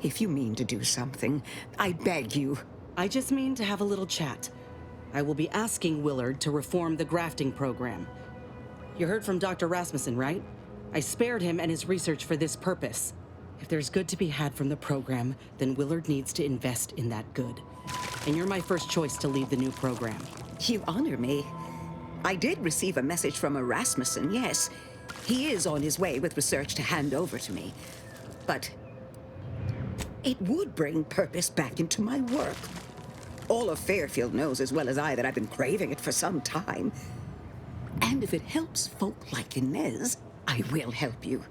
If you mean to do something, I beg you. I just mean to have a little chat. I will be asking Willard to reform the grafting program. You heard from Dr. Rasmussen, right? I spared him and his research for this purpose. If there's good to be had from the program, then Willard needs to invest in that good. And you're my first choice to lead the new program. You honor me. I did receive a message from a Rasmussen, yes. He is on his way with research to hand over to me. But it would bring purpose back into my work. All of Fairfield knows as well as I that I've been craving it for some time. And if it helps folk like Inez, I will help you.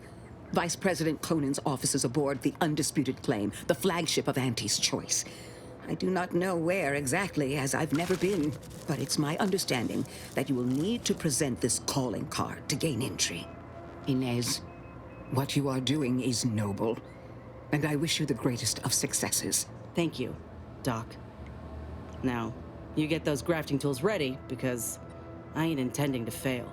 Vice President Conan's office is aboard the Undisputed Claim, the flagship of Auntie's choice. I do not know where exactly, as I've never been, but it's my understanding that you will need to present this calling card to gain entry. Inez, what you are doing is noble, and I wish you the greatest of successes. Thank you, Doc. Now, you get those grafting tools ready, because I ain't intending to fail.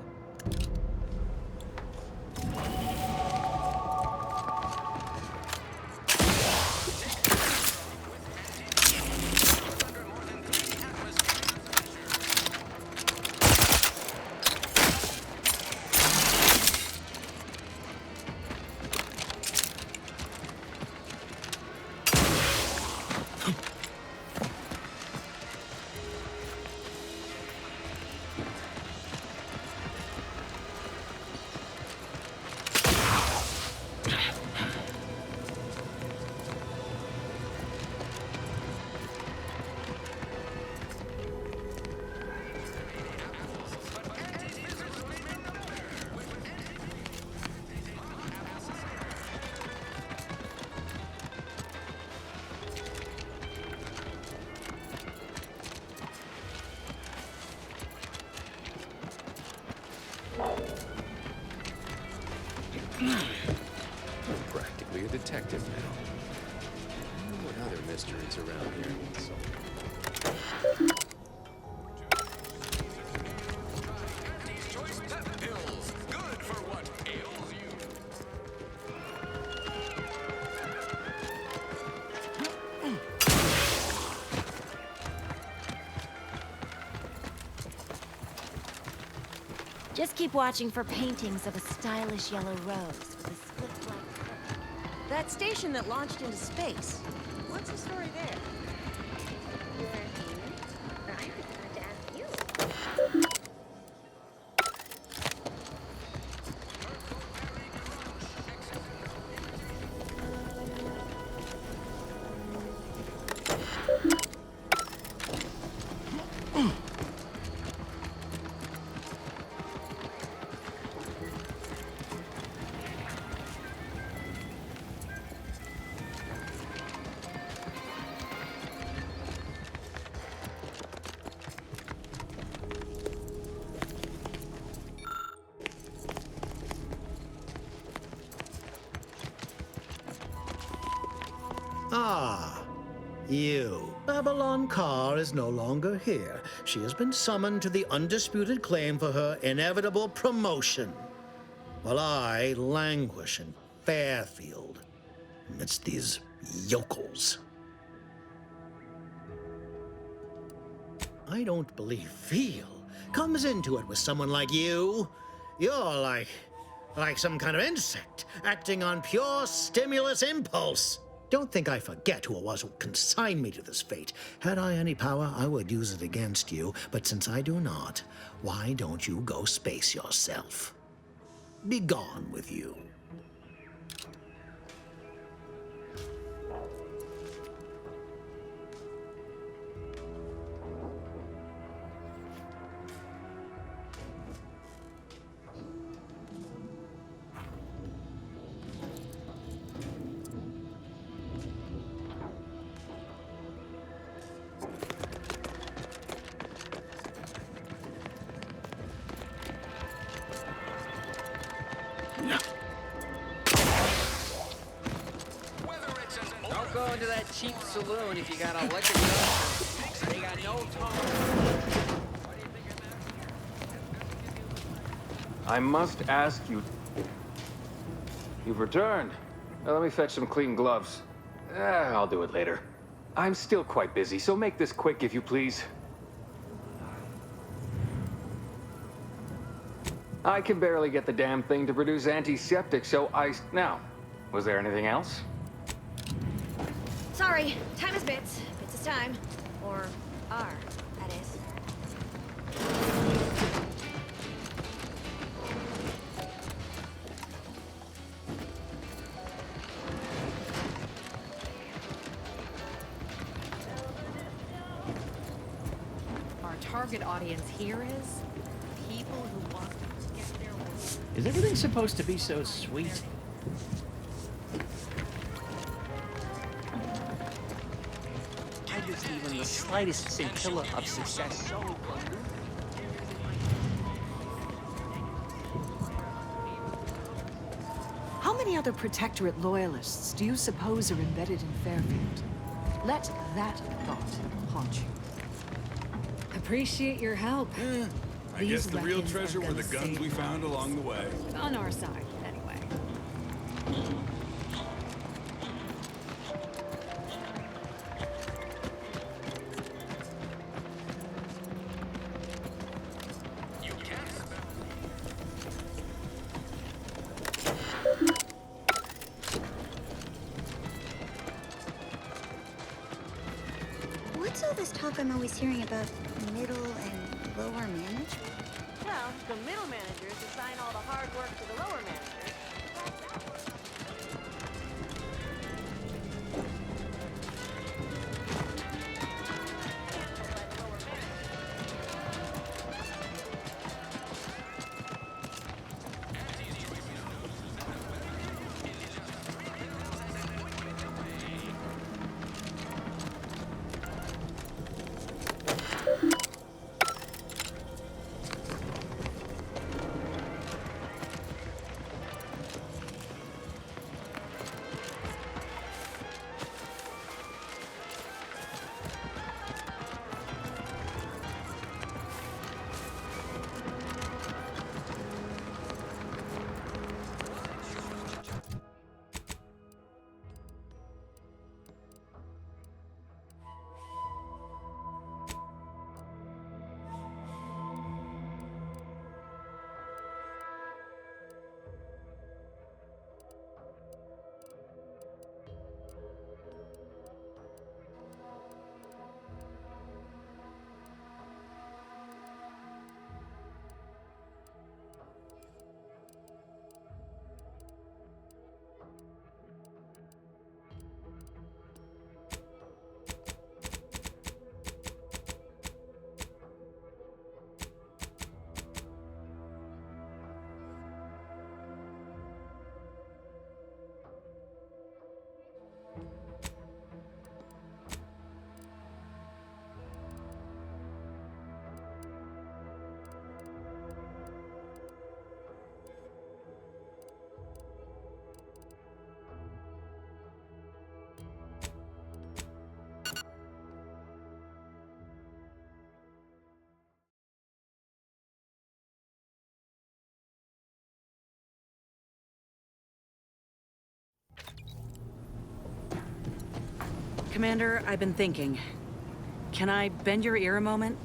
You're practically a detective now. I wonder what other mysteries around here need solving. Just keep watching for paintings of a stylish yellow rose with a split black curtain. That station that launched into space. What's the story there? You're human? I forgot to ask you. Ah, you. Babylon Carr is no longer here. She has been summoned to the Undisputed Claim for her inevitable promotion, while I languish in Fairfield amidst these yokels. I don't believe feel comes into it with someone like you. You're like some kind of insect, acting on pure stimulus impulse. Don't think I forget who it was who consigned me to this fate. Had I any power, I would use it against you. But since I do not, why don't you go space yourself? Be gone with you. Don't go into that cheap saloon if you got a liquor duster. They got no tolerance. I must ask you... You've returned. Now, let me fetch some clean gloves. I'll do it later. I'm still quite busy, so make this quick if you please. I can barely get the damn thing to produce antiseptic, so Now, was there anything else? Sorry, time is bits. Bits is time. Or are, that is. Our target audience here is people who want to get their way. Is everything supposed to be so sweet? I was even the slightest scintilla of success so elusive. How many other Protectorate loyalists do you suppose are embedded in Fairfield? Let that thought haunt you. Appreciate your help. I guess the real treasure were the guns we found along the way. On our side, anyway. What's all this talk I'm always hearing about middle and lower management? Well, the middle managers assign all the hard work to the lower managers. Commander, I've been thinking. Can I bend your ear a moment?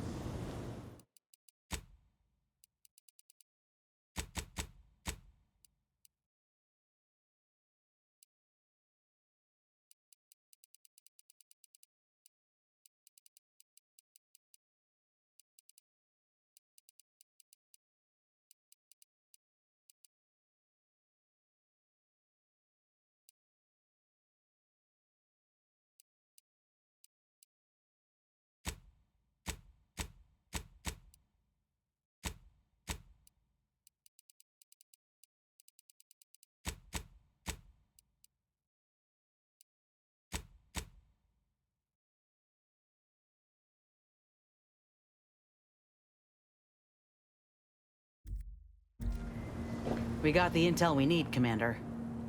We got the intel we need, Commander.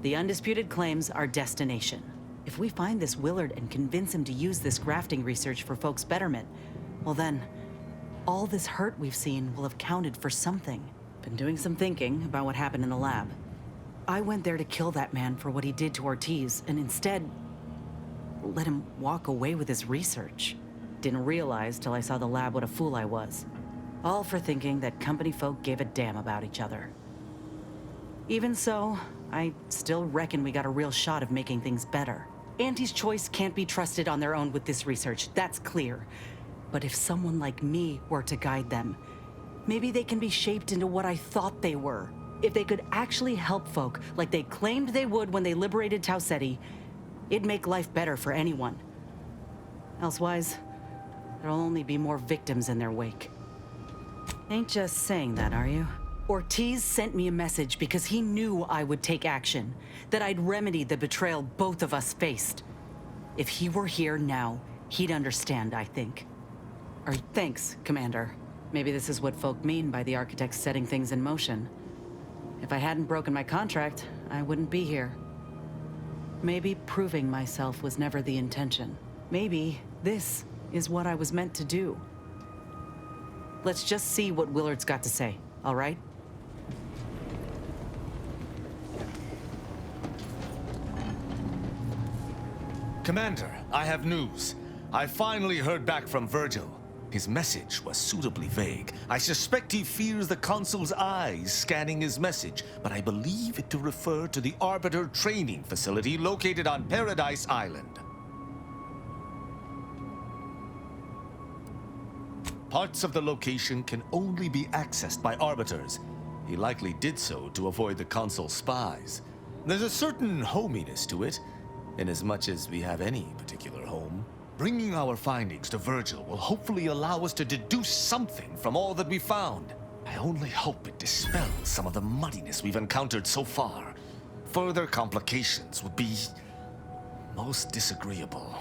The undisputed claims our destination. If we find this Willard and convince him to use this grafting research for folks' betterment, well then, all this hurt we've seen will have counted for something. Been doing some thinking about what happened in the lab. I went there to kill that man for what he did to Ortiz, and instead, let him walk away with his research. Didn't realize till I saw the lab what a fool I was. All for thinking that company folk gave a damn about each other. Even so, I still reckon we got a real shot of making things better. Auntie's choice can't be trusted on their own with this research, that's clear. But if someone like me were to guide them, maybe they can be shaped into what I thought they were. If they could actually help folk like they claimed they would when they liberated Tau Ceti, it'd make life better for anyone. Elsewise, there'll only be more victims in their wake. Ain't just saying that, are you? Ortiz sent me a message because he knew I would take action, that I'd remedy the betrayal both of us faced. If he were here now, he'd understand, I think. Thanks, Commander. Maybe this is what folk mean by the architects setting things in motion. If I hadn't broken my contract, I wouldn't be here. Maybe proving myself was never the intention. Maybe this is what I was meant to do. Let's just see what Willard's got to say, all right? Commander, I have news. I finally heard back from Virgil. His message was suitably vague. I suspect he fears the Consul's eyes scanning his message, but I believe it to refer to the Arbiter training facility located on Paradise Island. Parts of the location can only be accessed by Arbiters. He likely did so to avoid the Consul's spies. There's a certain hominess to it, inasmuch as we have any particular home. Bringing our findings to Virgil will hopefully allow us to deduce something from all that we found. I only hope it dispels some of the muddiness we've encountered so far. Further complications would be most disagreeable.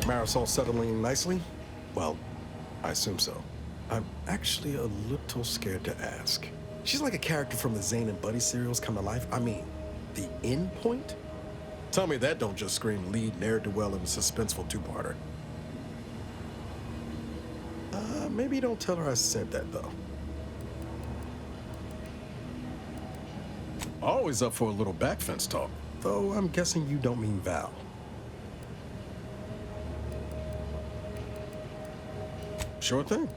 Marisol settling nicely? Well, I assume so. I'm actually a little scared to ask. She's like a character from the Zane and Buddy serials come to life. I mean, the end point? Tell me that don't just scream lead ne'er-do-well in a suspenseful two-parter. Maybe don't tell her I said that, though. Always up for a little backfence talk, though I'm guessing you don't mean Val. Sure thing.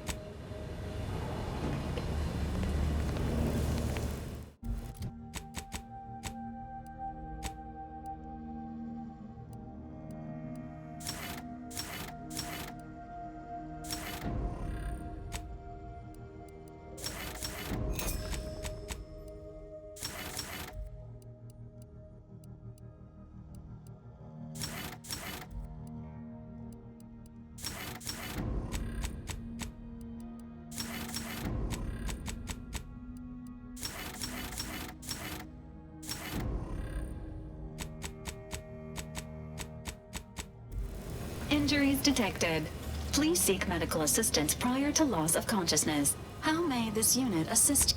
Injuries detected. Please seek medical assistance prior to loss of consciousness. How may this unit assist?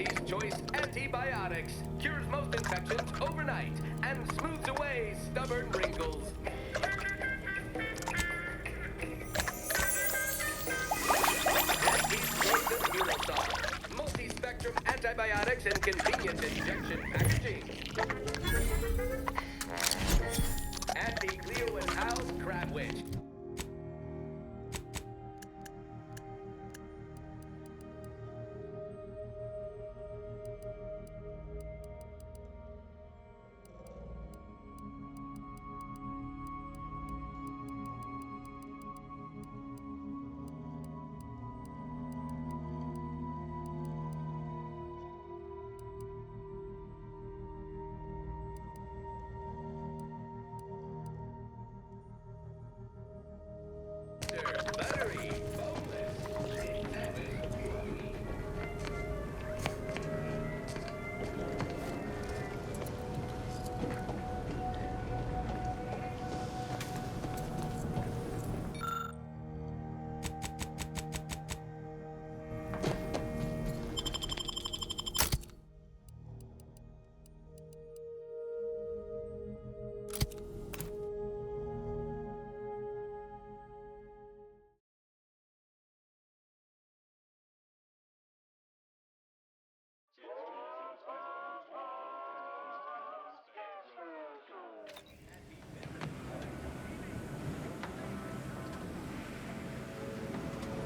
Auntie's Choice Antibiotics. Cures most infections overnight and smooths away stubborn wrinkles. Auntie's Choice Immunosol. Multi-spectrum antibiotics in convenient injection packaging. Anti-Cleo and Hal's Crab Witch.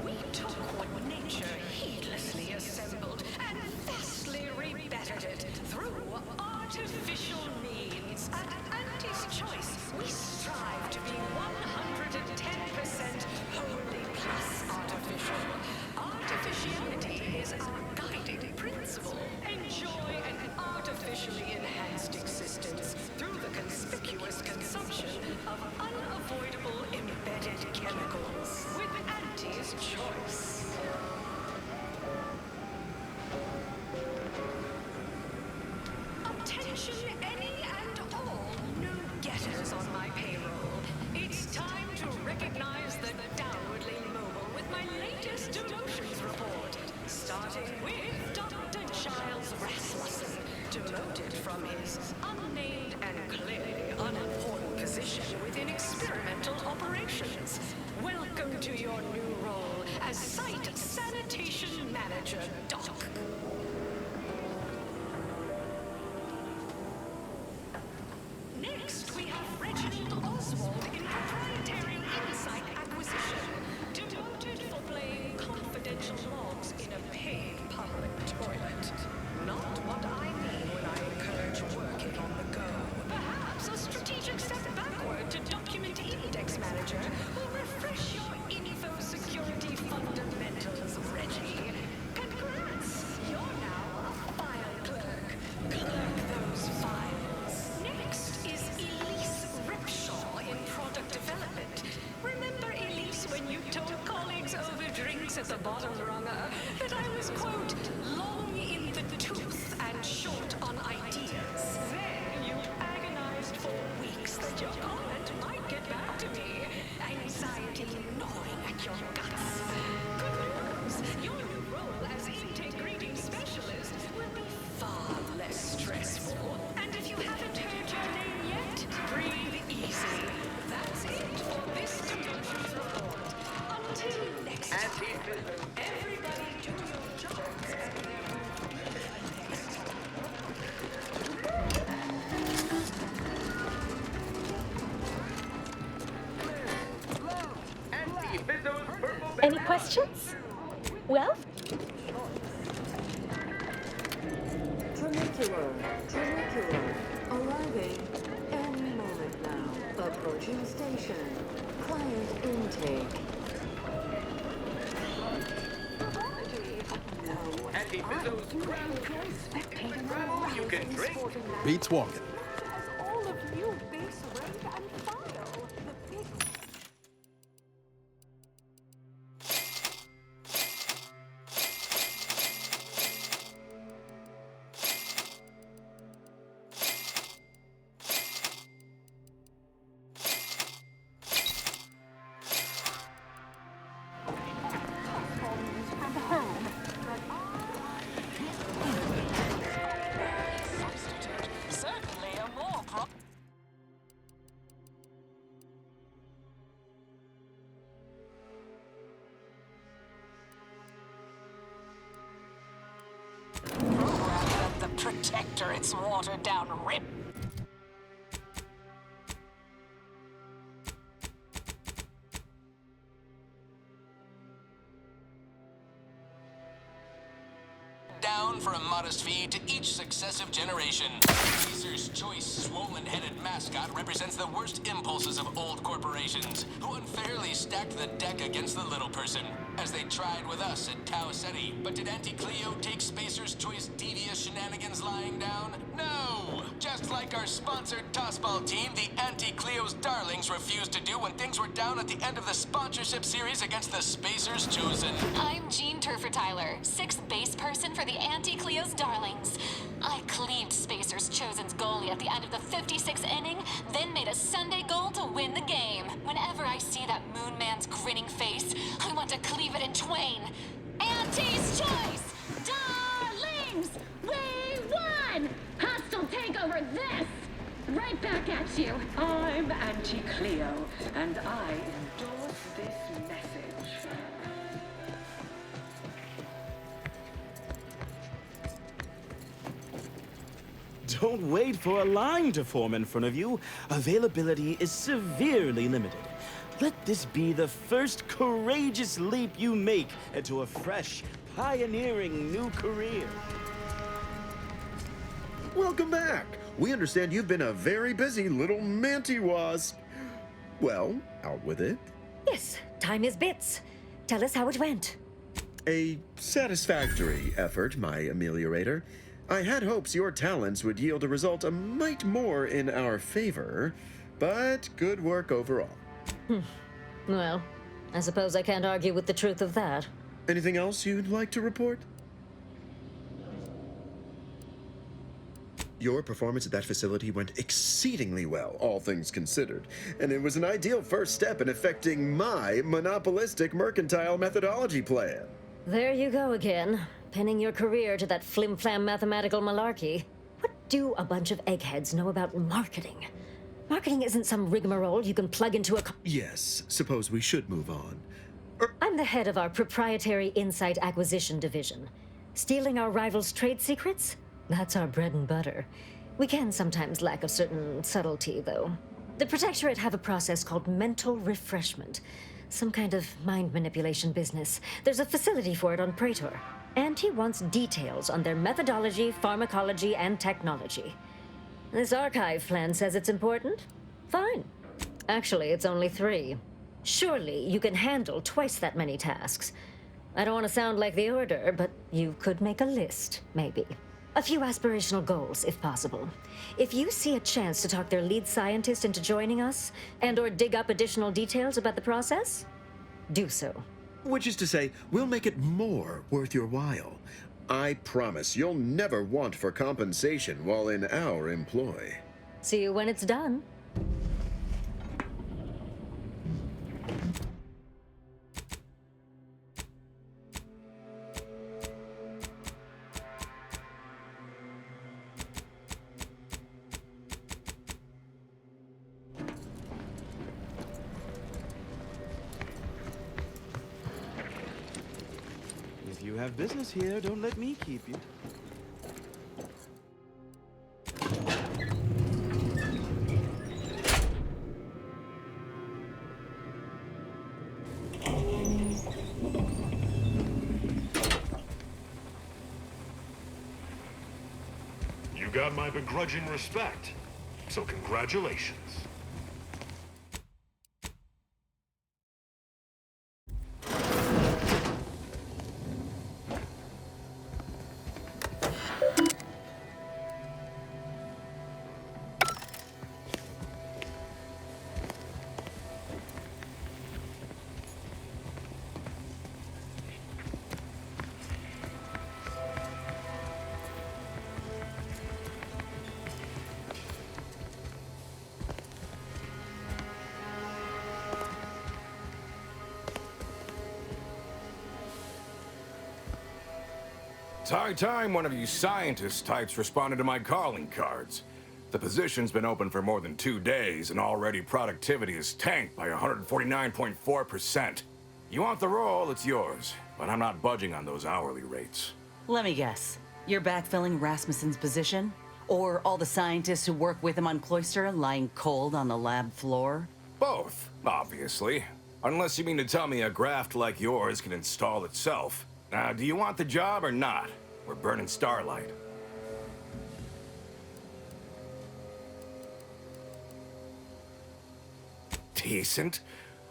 We took what nature heedlessly assembled and vastly rebettered it through artificial means. At Auntie's Choice, we strive to be 110% wholly plus artificial. Artificiality is our guiding principle. Enjoy an artificially enhanced existence through the conspicuous consumption of unavoidable embedded chemicals. With Auntie's Choice. Attention any and all new getters on my payroll. It's time to recognize the downwardly mobile with my latest demotions report. Starting with Dr. Giles Rasmussen, demoted from his unnamed and clearly unimportant position within experimental operations. Welcome to your new role as Site Sanitation Manager, Doc. Next, we have Reginald Oswald in Proprietary Insight Acquisition, demoted for playing confidential logs in a paid public toilet. Not what I mean when I encourage working on the go. Perhaps a strategic step backward to Document Index Manager will refresh your info security fundamentals, Reggie. Congrats! You're now a file clerk. Clerk those files. Next is Elise Ripshaw in Product Development. Remember, Elise, when you told colleagues over drinks at the bottom runner that I was, quote, long in the tooth and short on ideas? Then you agonized for weeks that your comment might get back to me. Anxiety gnawing at your guts. Good news! Your new role as intake greeting specialist will be far less stressful. And if you haven't heard your name yet, breathe easy. That's it for this demotions report. Until next time, everybody do your jobs and Any questions? Well? Trinicular, arriving any moment now. Approaching station. Client intake. Anti-Bizzo's Crab Choice. You can drink. Beats walking. All of you base rank and file. The big from home, but Protectorate's watered-down rip. Down for a modest fee to each successive generation. Caesar's Choice swollen-headed mascot represents the worst impulses of old corporations, who unfairly stacked the deck against the little person, as they tried with us at Tau Ceti. But did Auntie Cleo take Spacer's Choice devious shenanigans lying down? No! Just like our sponsored tossball team, the Auntie Cleo's Darlings refused to do when things were down at the end of the sponsorship series against the Spacer's Chosen. I'm Jean Turfer-Tyler, 6th base person for the Auntie Cleo's Darlings. I cleaved Spacer's Chosen's goalie at the end of the 56th inning, then made a Sunday goal to win the game. Whenever I see that Moon Man's grinning face, I want to cleave it in twain. Auntie's Choice! Darlings! We won! Hostile takeover this! Right back at you. I'm Auntie Cleo, and I endorse this message. Don't wait for a line to form in front of you. Availability is severely limited. Let this be the first courageous leap you make into a fresh, pioneering new career. Welcome back. We understand you've been a very busy little manty-wasp. Well, out with it. Yes, time is bits. Tell us how it went. A satisfactory effort, my ameliorator. I had hopes your talents would yield a result a mite more in our favor, but good work overall. Well, I suppose I can't argue with the truth of that. Anything else you'd like to report? Your performance at that facility went exceedingly well, all things considered, and it was an ideal first step in effecting my monopolistic mercantile methodology plan. There you go again, pinning your career to that flim-flam mathematical malarkey. What do a bunch of eggheads know about marketing? Marketing isn't some rigmarole you can plug into a... Yes, suppose we should move on. I'm the head of our proprietary insight acquisition division. Stealing our rivals' trade secrets? That's our bread and butter. We can sometimes lack a certain subtlety, though. The Protectorate have a process called mental refreshment. Some kind of mind manipulation business. There's a facility for it on Praetor. And he wants details on their methodology, pharmacology, and technology. This archive plan says it's important? Fine. Actually, it's only 3. Surely you can handle twice that many tasks. I don't want to sound like the Order, but you could make a list, maybe. A few aspirational goals, if possible. If you see a chance to talk their lead scientist into joining us, and/or dig up additional details about the process, do so. Which is to say, we'll make it more worth your while. I promise you'll never want for compensation while in our employ. See you when it's done. If you have business here, don't let me keep you. You got my begrudging respect, so congratulations. It's high time one of you scientist types responded to my calling cards. The position's been open for more than 2 days, and already productivity is tanked by 149.4%. You want the role, it's yours, but I'm not budging on those hourly rates. Let me guess. You're backfilling Rasmussen's position? Or all the scientists who work with him on Cloister lying cold on the lab floor? Both, obviously. Unless you mean to tell me a graft like yours can install itself. Now, do you want the job or not? We're burning starlight. Decent?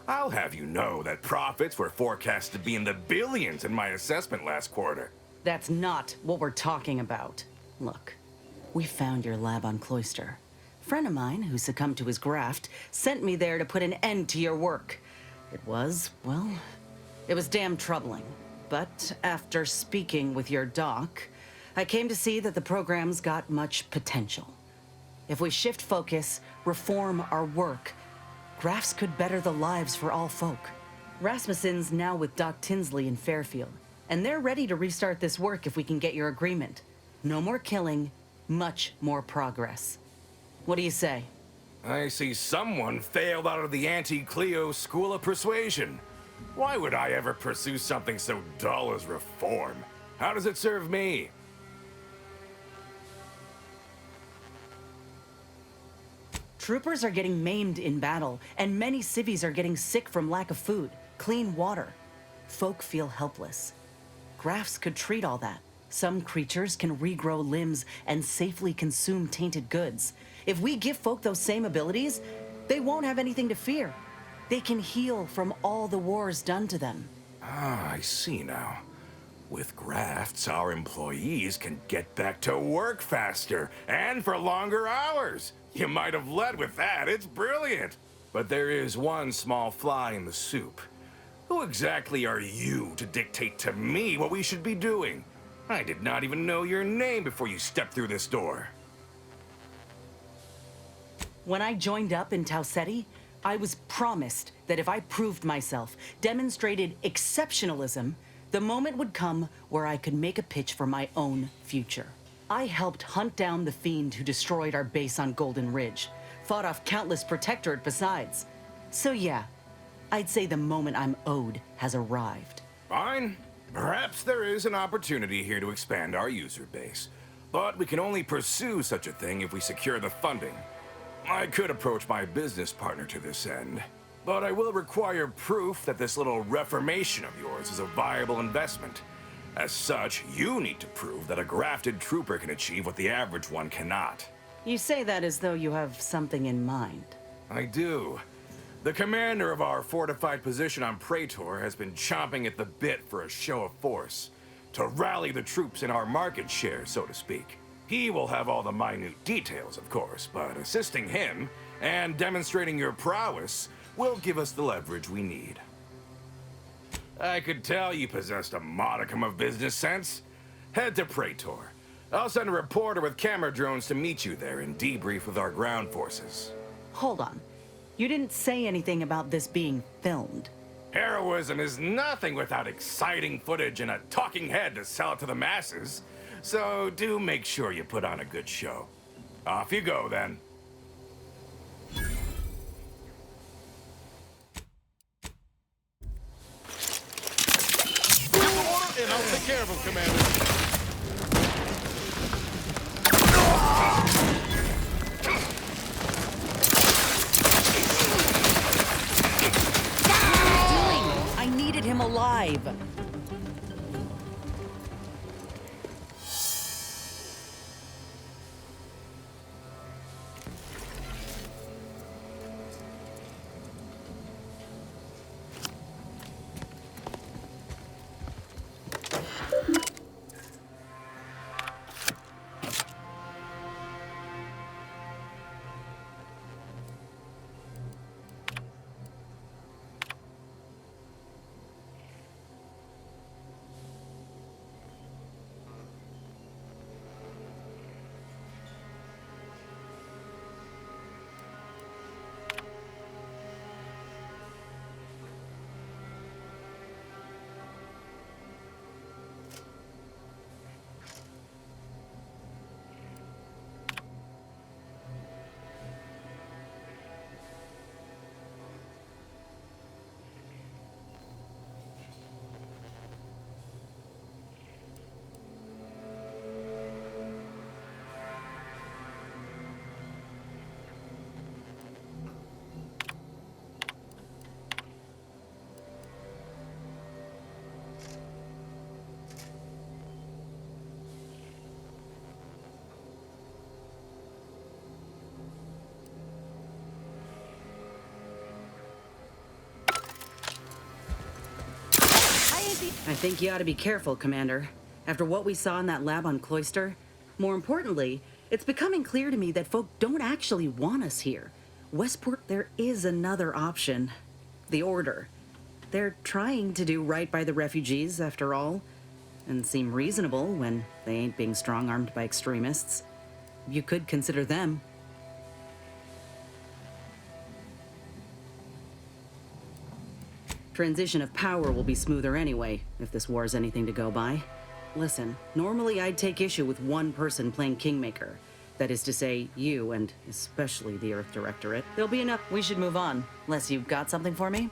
I'll have you know that profits were forecast to be in the billions in my assessment last quarter. That's not what we're talking about. Look, we found your lab on Cloister. A friend of mine who succumbed to his graft sent me there to put an end to your work. It was, well, it was damn troubling. But after speaking with your doc, I came to see that the program's got much potential. If we shift focus, reform our work, grafts could better the lives for all folk. Rasmussen's now with Doc Tinsley in Fairfield, and they're ready to restart this work if we can get your agreement. No more killing, much more progress. What do you say? I see someone failed out of the anti-Cleo School of Persuasion. Why would I ever pursue something so dull as reform? How does it serve me? Troopers are getting maimed in battle, and many civvies are getting sick from lack of food, clean water. Folk feel helpless. Grafts could treat all that. Some creatures can regrow limbs and safely consume tainted goods. If we give folk those same abilities, they won't have anything to fear. They can heal from all the wars done to them. Ah, I see now. With grafts, our employees can get back to work faster and for longer hours. You might have led with that. It's brilliant. But there is one small fly in the soup. Who exactly are you to dictate to me what we should be doing? I did not even know your name before you stepped through this door. When I joined up in Tau Ceti, I was promised that if I proved myself, demonstrated exceptionalism, the moment would come where I could make a pitch for my own future. I helped hunt down the fiend who destroyed our base on Golden Ridge, fought off countless protectorate besides. So yeah, I'd say the moment I'm owed has arrived. Fine. Perhaps there is an opportunity here to expand our user base. But we can only pursue such a thing if we secure the funding. I could approach my business partner to this end, but I will require proof that this little reformation of yours is a viable investment. As such, you need to prove that a grafted trooper can achieve what the average one cannot. You say that as though you have something in mind. I do. The commander of our fortified position on Praetor has been chomping at the bit for a show of force, to rally the troops in our market share, so to speak. He will have all the minute details, of course, but assisting him and demonstrating your prowess will give us the leverage we need. I could tell you possessed a modicum of business sense. Head to Praetor. I'll send a reporter with camera drones to meet you there and debrief with our ground forces. Hold on. You didn't say anything about this being filmed. Heroism is nothing without exciting footage and a talking head to sell it to the masses. So do make sure you put on a good show. Off you go, then. And I'll take care of him, Commander. I needed him alive. I think you ought to be careful, Commander. After what we saw in that lab on Cloister, more importantly, it's becoming clear to me that folk don't actually want us here. Westport, there is another option. The Order. They're trying to do right by the refugees, after all, and seem reasonable when they ain't being strong-armed by extremists. You could consider them. Transition of power will be smoother anyway, if this war's anything to go by. Listen, normally I'd take issue with one person playing Kingmaker. That is to say, you, and especially the Earth Directorate. There'll be enough. We should move on, unless you've got something for me?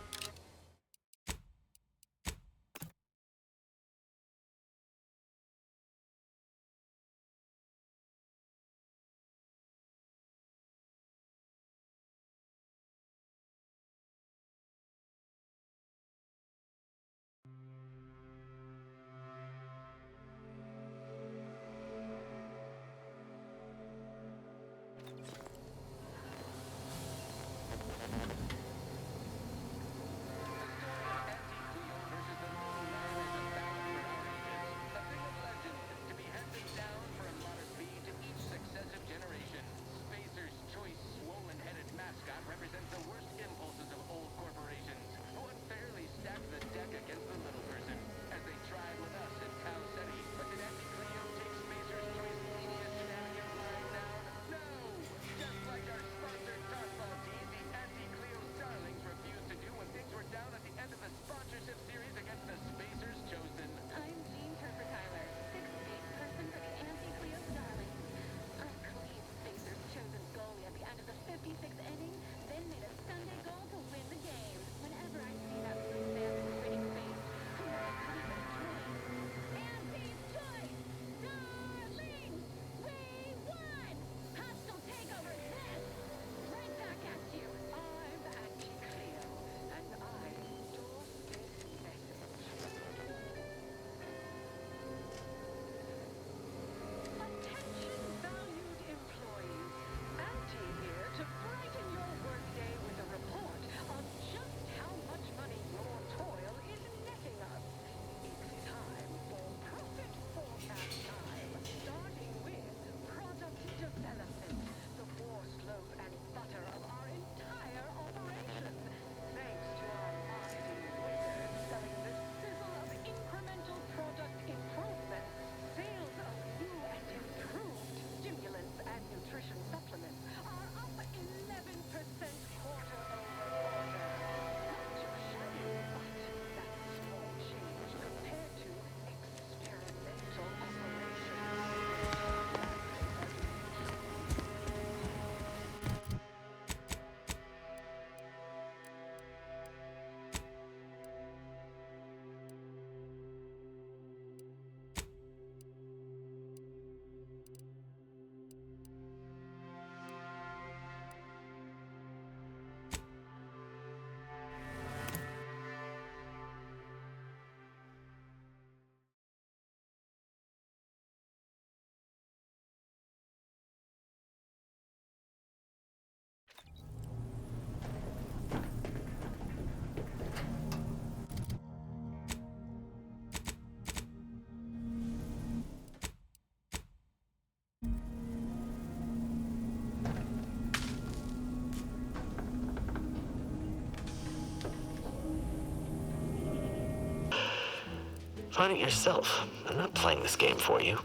Find it yourself. I'm not playing this game for you.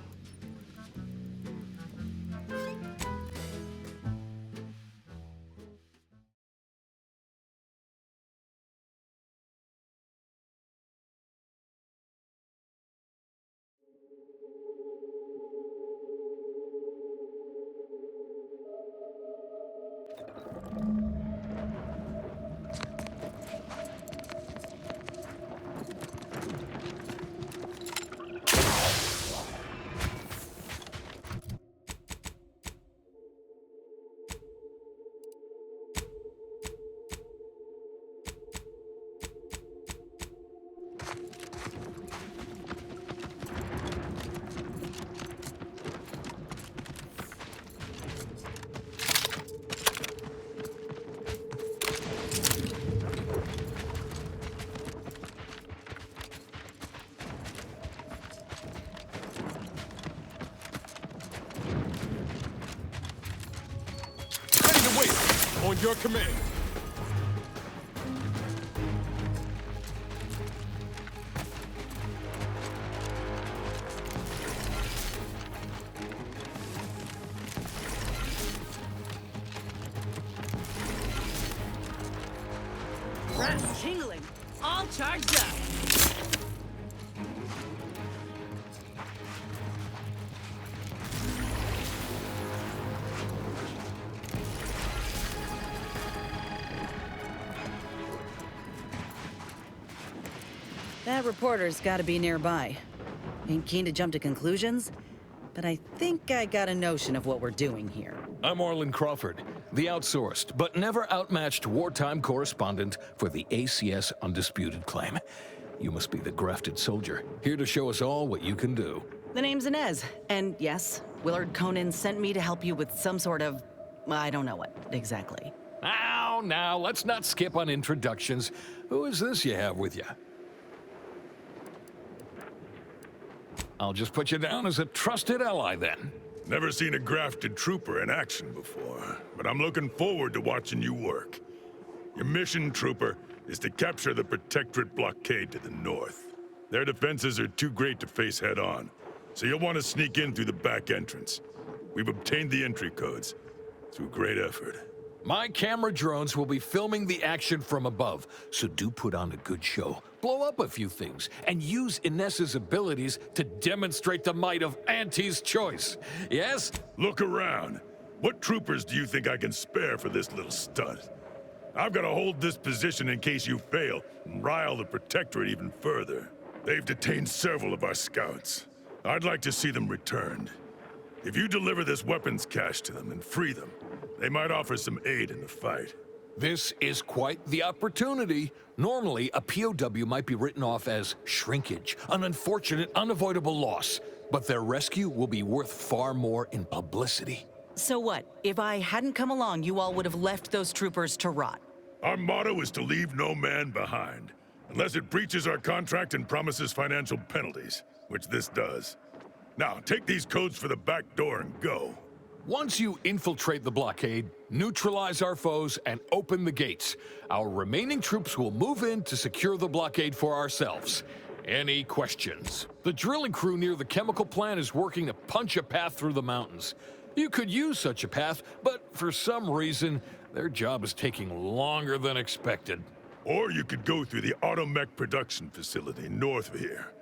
At your command. Rats tingling. All charged up. That reporter's gotta be nearby. Ain't keen to jump to conclusions, but I think I got a notion of what we're doing here. I'm Orlin Crawford, the outsourced but never outmatched wartime correspondent for the ACS Undisputed Claim. You must be the grafted soldier, here to show us all what you can do. The name's Inez, and yes, Willard Conan sent me to help you with some sort of... I don't know what exactly. Now, let's not skip on introductions. Who is this you have with you? I'll just put you down as a trusted ally, then. Never seen a grafted trooper in action before, but I'm looking forward to watching you work. Your mission, trooper, is to capture the Protectorate blockade to the north. Their defenses are too great to face head-on, so you'll want to sneak in through the back entrance. We've obtained the entry codes through great effort. My camera drones will be filming the action from above, so do put on a good show. Blow up a few things, and use Inez's abilities to demonstrate the might of Auntie's choice. Yes? Look around. What troopers do you think I can spare for this little stunt? I've got to hold this position in case you fail and rile the Protectorate even further. They've detained several of our scouts. I'd like to see them returned. If you deliver this weapons cache to them and free them, they might offer some aid in the fight. This is quite the opportunity. Normally, a POW might be written off as shrinkage, an unfortunate, unavoidable loss. But their rescue will be worth far more in publicity. So what? If I hadn't come along, you all would have left those troopers to rot. Our motto is to leave no man behind, unless it breaches our contract and promises financial penalties, which this does. Now, take these codes for the back door and go. Once you infiltrate the blockade, neutralize our foes, and open the gates, our remaining troops will move in to secure the blockade for ourselves. Any questions? The drilling crew near the chemical plant is working to punch a path through the mountains. You could use such a path, but for some reason, their job is taking longer than expected. Or you could go through the Automech production facility north of here.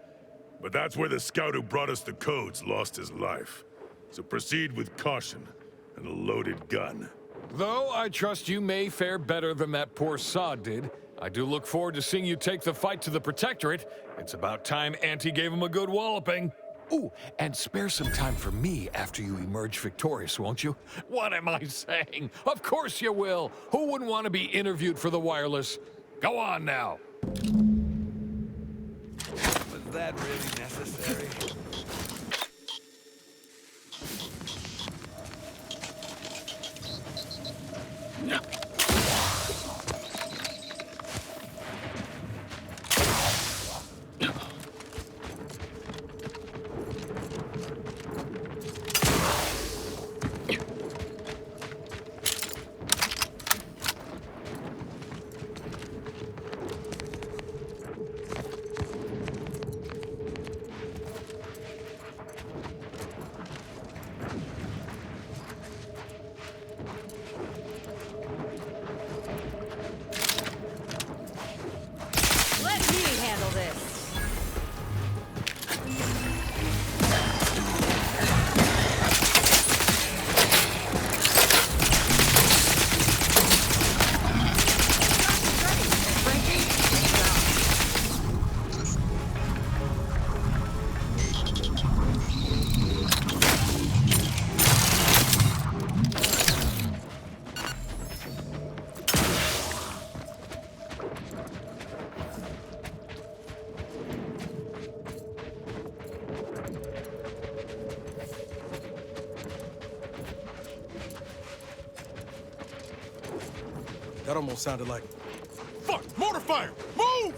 But that's where the scout who brought us the codes lost his life. So proceed with caution and a loaded gun. Though I trust you may fare better than that poor sod did, I do look forward to seeing you take the fight to the Protectorate. It's about time Auntie gave him a good walloping. Ooh, and spare some time for me after you emerge victorious, won't you? What am I saying? Of course you will. Who wouldn't want to be interviewed for the wireless? Go on now. Was that really necessary? No. That almost sounded like... Fuck! Mortar fire! Move!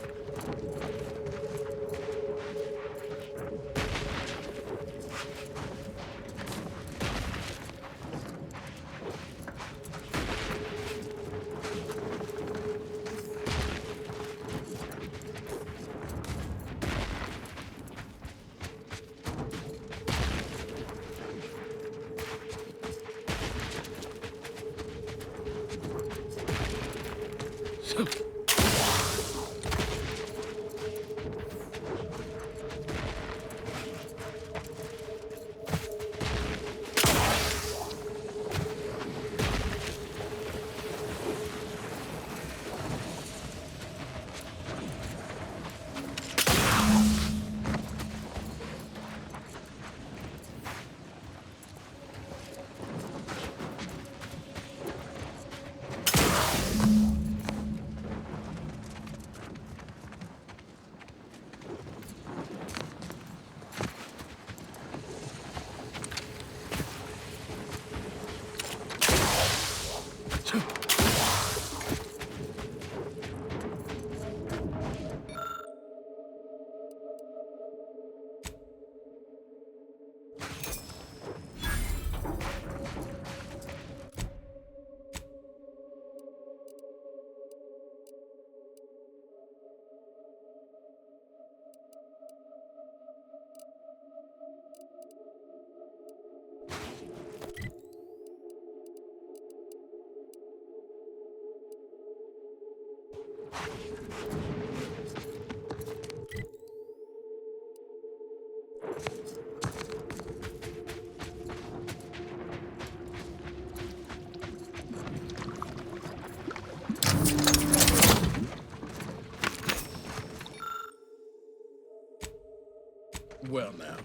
Well now,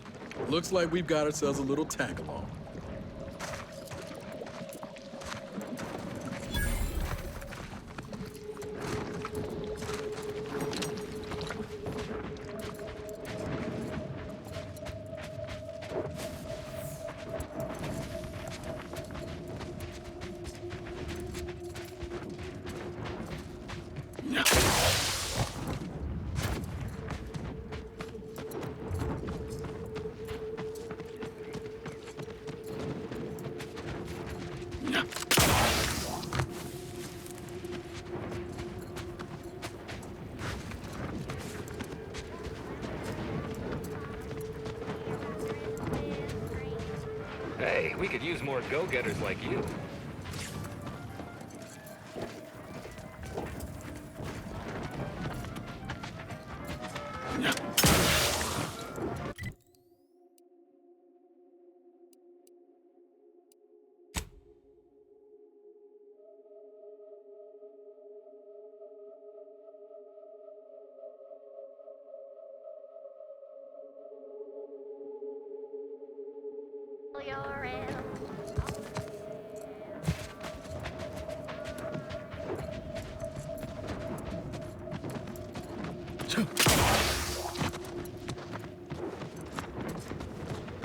looks like we've got ourselves a little tag-along. Hey, we could use more go-getters like you.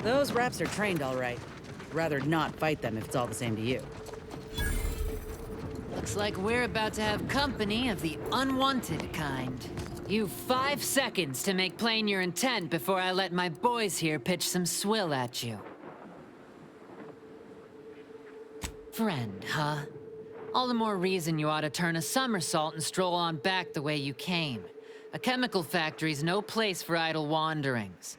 Those raps are trained all right. Rather not fight them if it's all the same to you. Looks like we're about to have company of the unwanted kind. You've 5 seconds to make plain your intent before I let my boys here pitch some swill at you. Friend, huh? All the more reason you ought to turn a somersault and stroll on back the way you came. A chemical factory's no place for idle wanderings.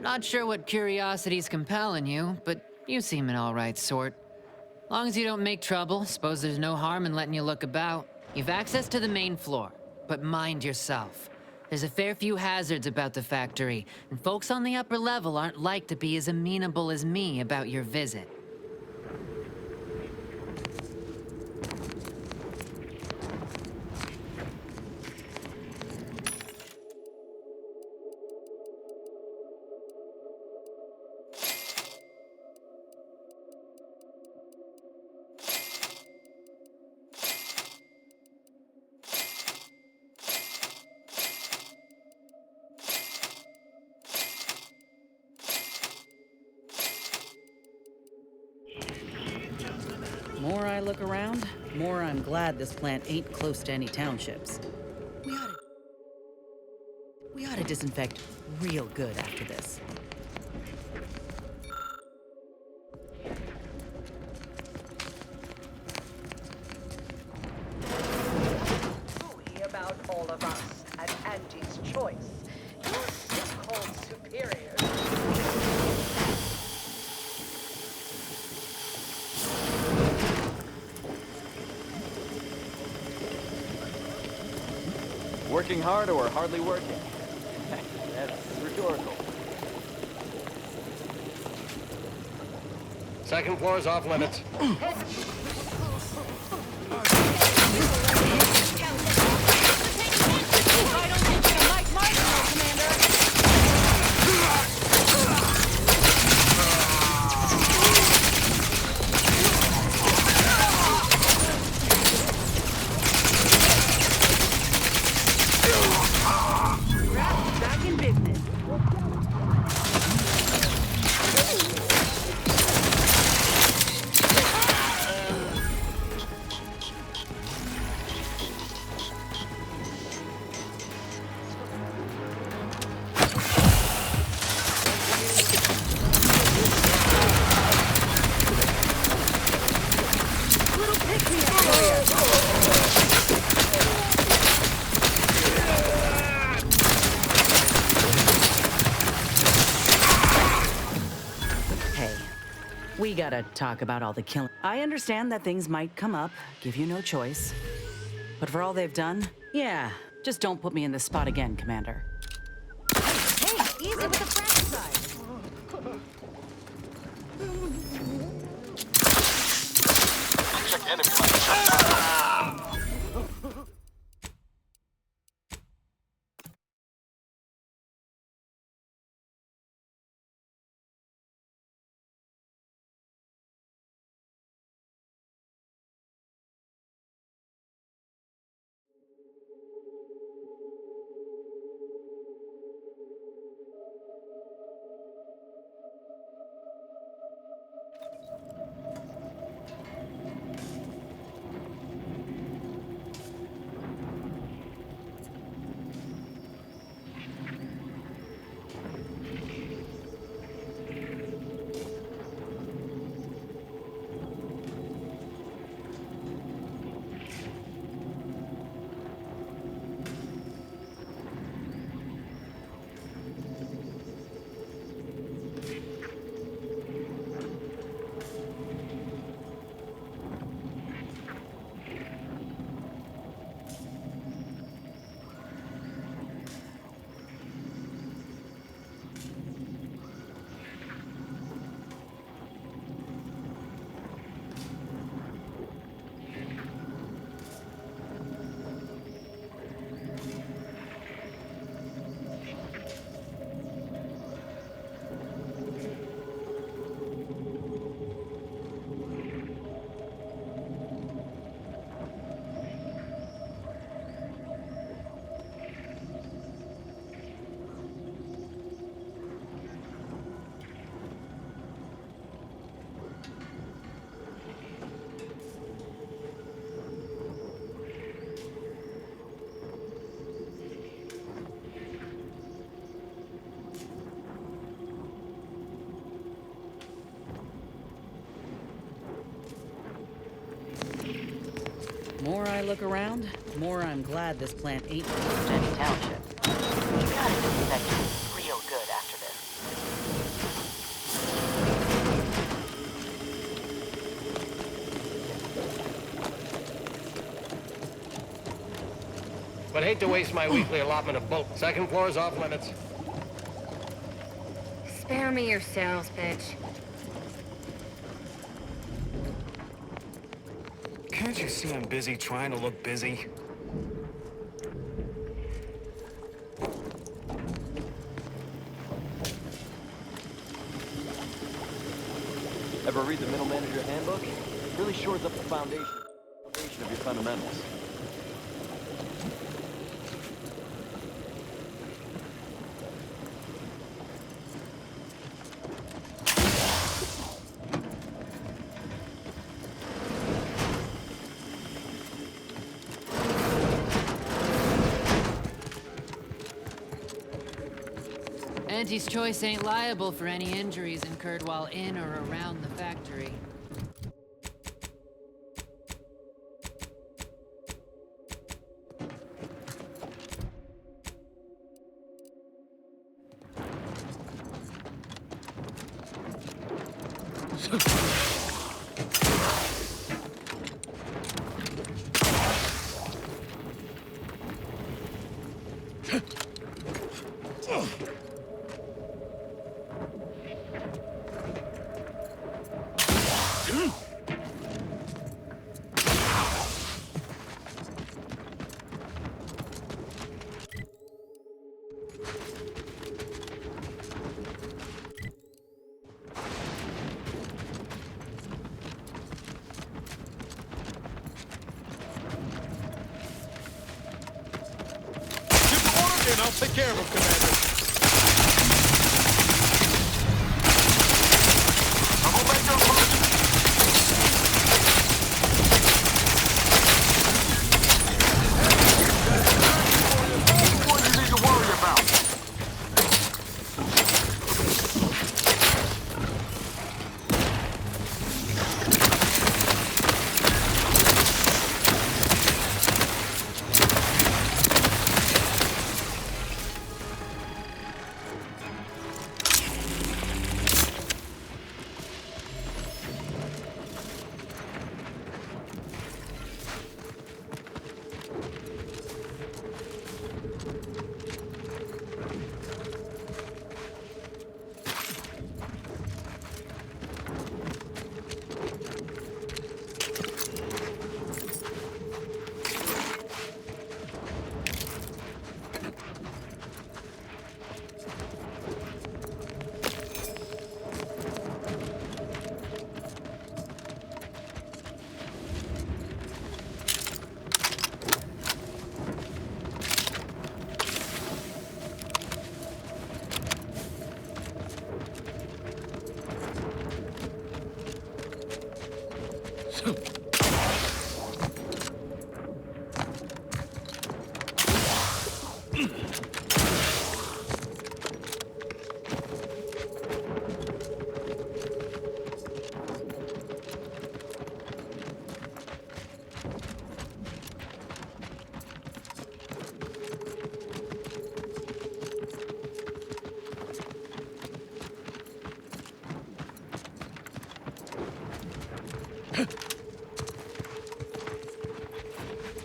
Not sure what curiosity's compelling you, but you seem an all right sort. Long as you don't make trouble, suppose there's no harm in letting you look about. You've access to the main floor, but mind yourself. There's a fair few hazards about the factory, and folks on the upper level aren't like to be as amenable as me about your visit. More I look around, more I'm glad this plant ain't close to any townships. We ought to disinfect real good after this. Truly about all of us at Auntie's Choice. Your so-called superiors. Working hard or hardly working? That's rhetorical. Second floor is off limits. Back in business. We gotta talk about all the killing. I understand that things might come up, give you no choice. But for all they've done, yeah, just don't put me in this spot again, Commander. Hey, easy with the fratricide. Check enemy line. More I look around, more I'm glad this plant ain't just any township. You gotta disinfect it real good after this. But hate to waste my weekly allotment of bulk. Second floor is off limits. Spare me your sales pitch. Can't you see I'm busy trying to look busy? Ever read the Middle Manager Handbook? It really shores up the foundation of your fundamentals. Auntie's Choice ain't liable for any injuries incurred while in or around the factory. I'll take care of him, Commander.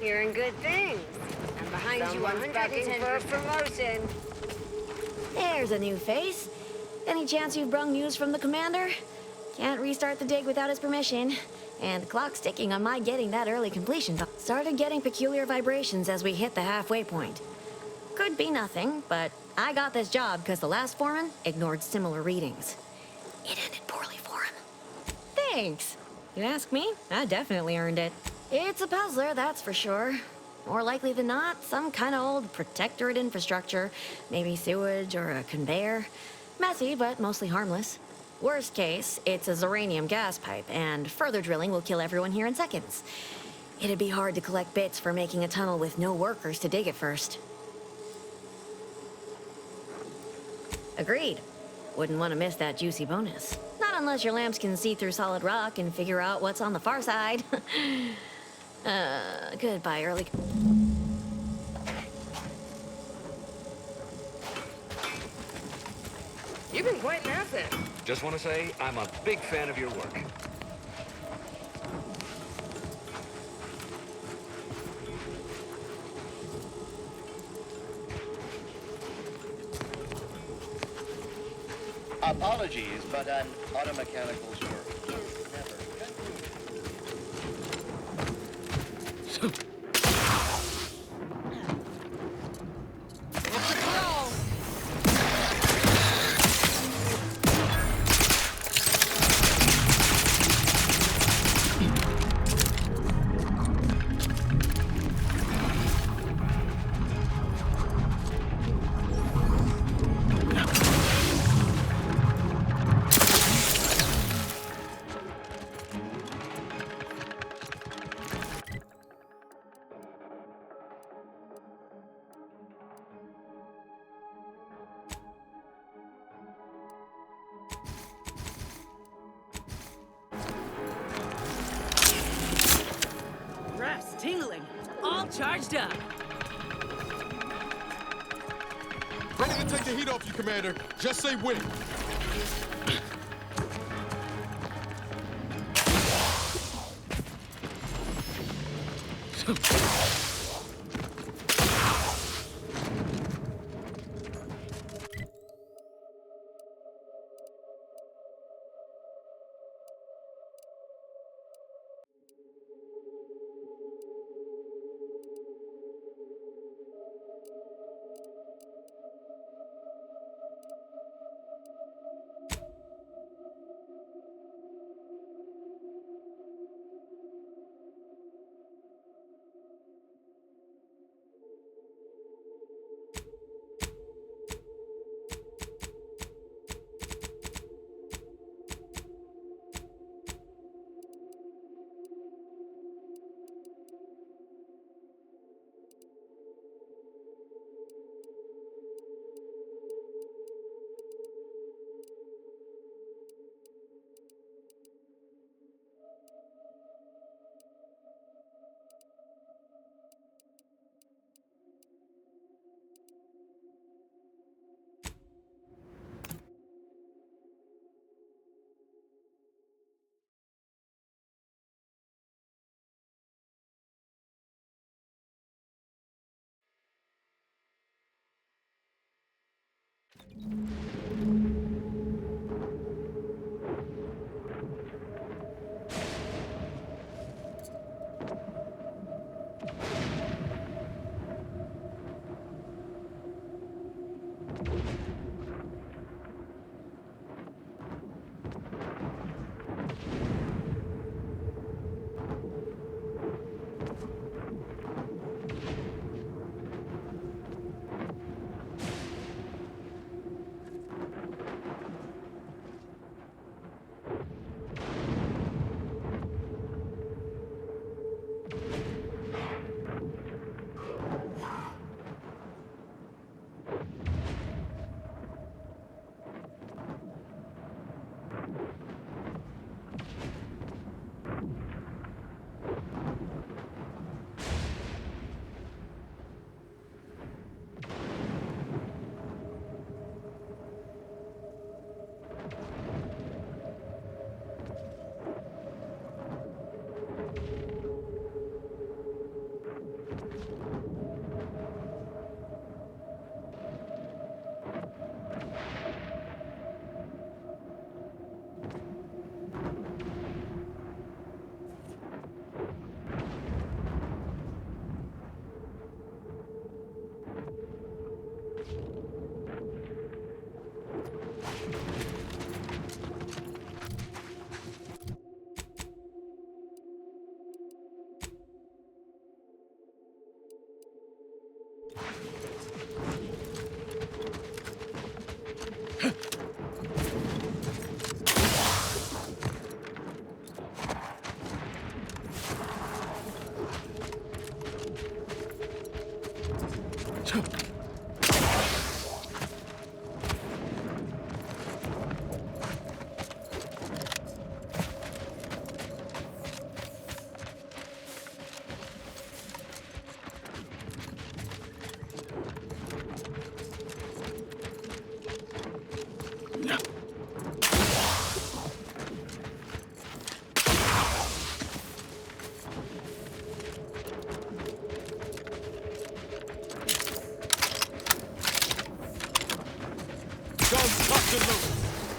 Hearing good things. I'm behind you 110 for a promotion. There's a new face. Any chance you've brung news from the commander? Can't restart the dig without his permission. And the clock's ticking on my getting that early completion. Started getting peculiar vibrations as we hit the halfway point. Could be nothing, but I got this job because the last foreman ignored similar readings. It ended poorly for him. Thanks. You ask me, I definitely earned it. It's a puzzler, that's for sure. More likely than not, some kind of old protectorate infrastructure. Maybe sewage or a conveyor. Messy, but mostly harmless. Worst case, it's a uranium gas pipe, and further drilling will kill everyone here in seconds. It'd be hard to collect bits for making a tunnel with no workers to dig it first. Agreed. Wouldn't want to miss that juicy bonus. Not unless your lamps can see through solid rock and figure out what's on the far side. Goodbye, early... You've been quite an asset. Just want to say, I'm a big fan of your work. Apologies, but an automechanical's work is never Ref's tingling. All charged up. Ready to take the heat off you, Commander. Just say when.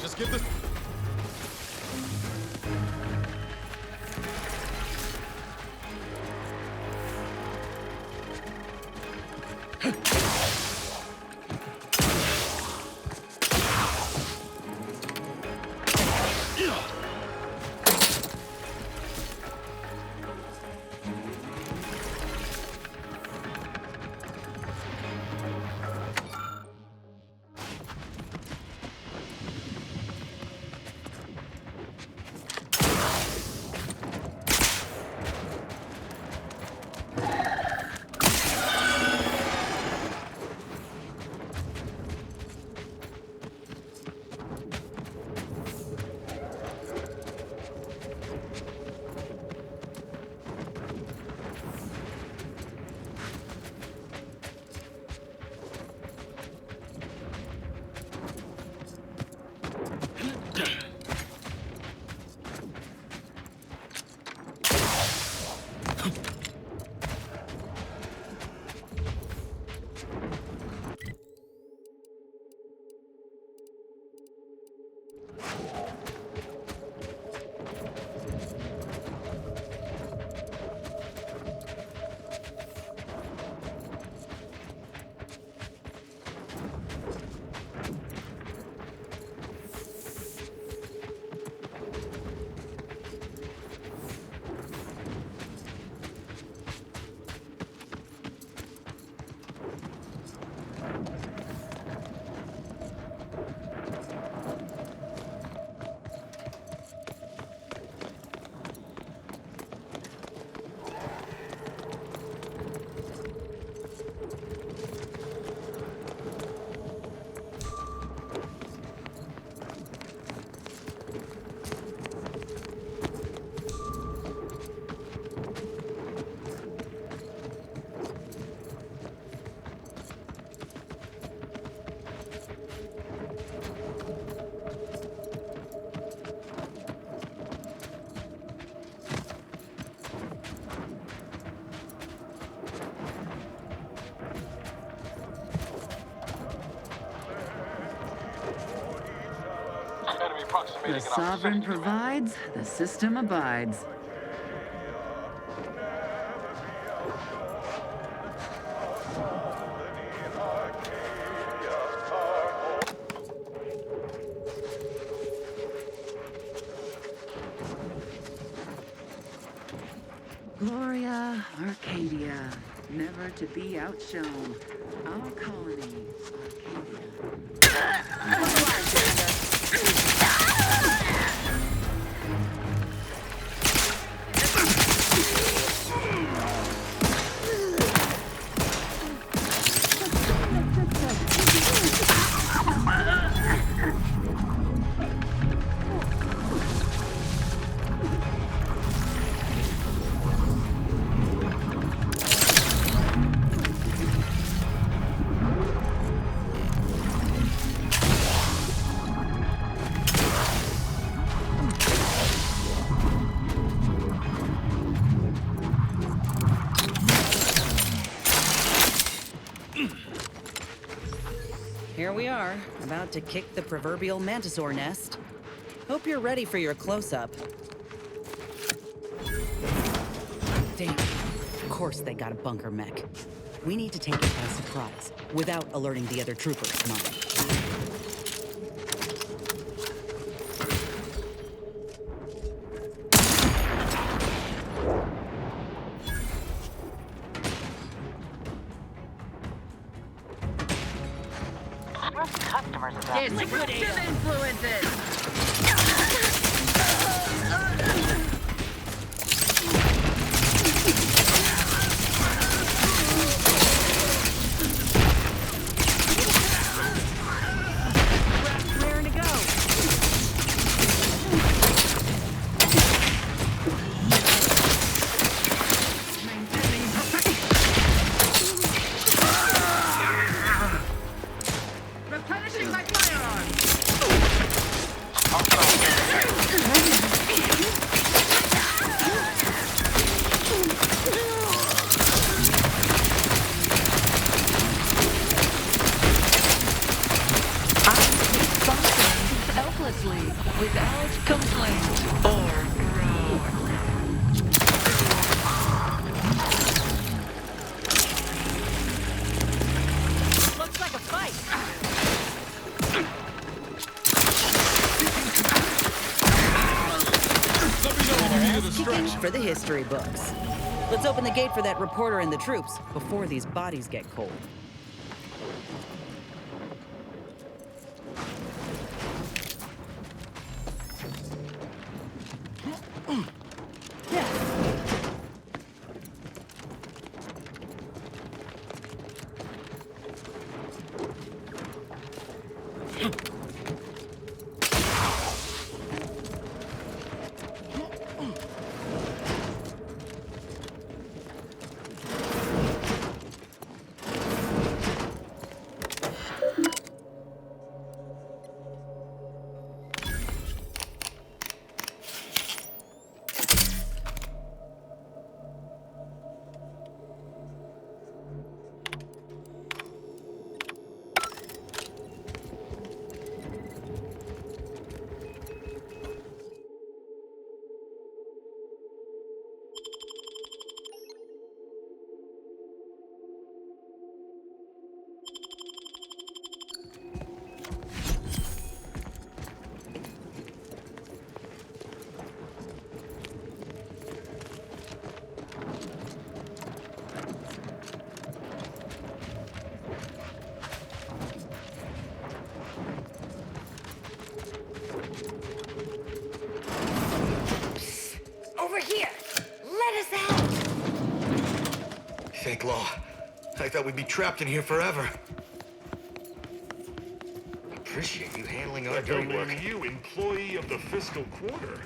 Just get this. The sovereign provides, the system abides. Gloria, Arcadia, never to be outshone. Our colony, Here we are, about to kick the proverbial mantisaur nest. Hope you're ready for your close-up. Damn, of course they got a bunker mech. We need to take it by surprise, without alerting the other troopers, come on. Customers disruptive influences. Raring to go. Replenishing my firearms. Selflessly, without complaint or looks like a fight. For the history books. Let's open the gate for that reporter and the troops before these bodies get cold. Over here! Let us out! Fake law. I thought we'd be trapped in here forever. Appreciate you handling our dirty work. Recommend you employee of the fiscal quarter.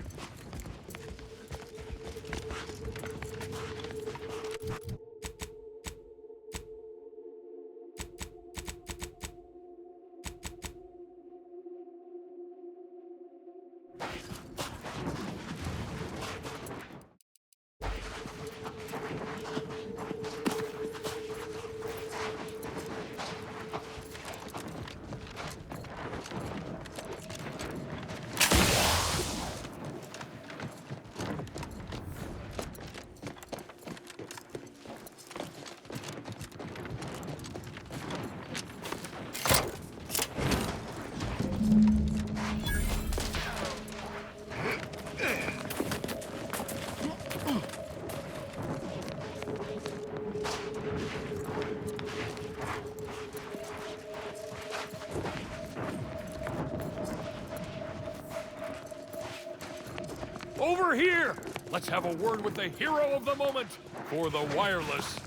We're here! Let's have a word with the hero of the moment for the wireless.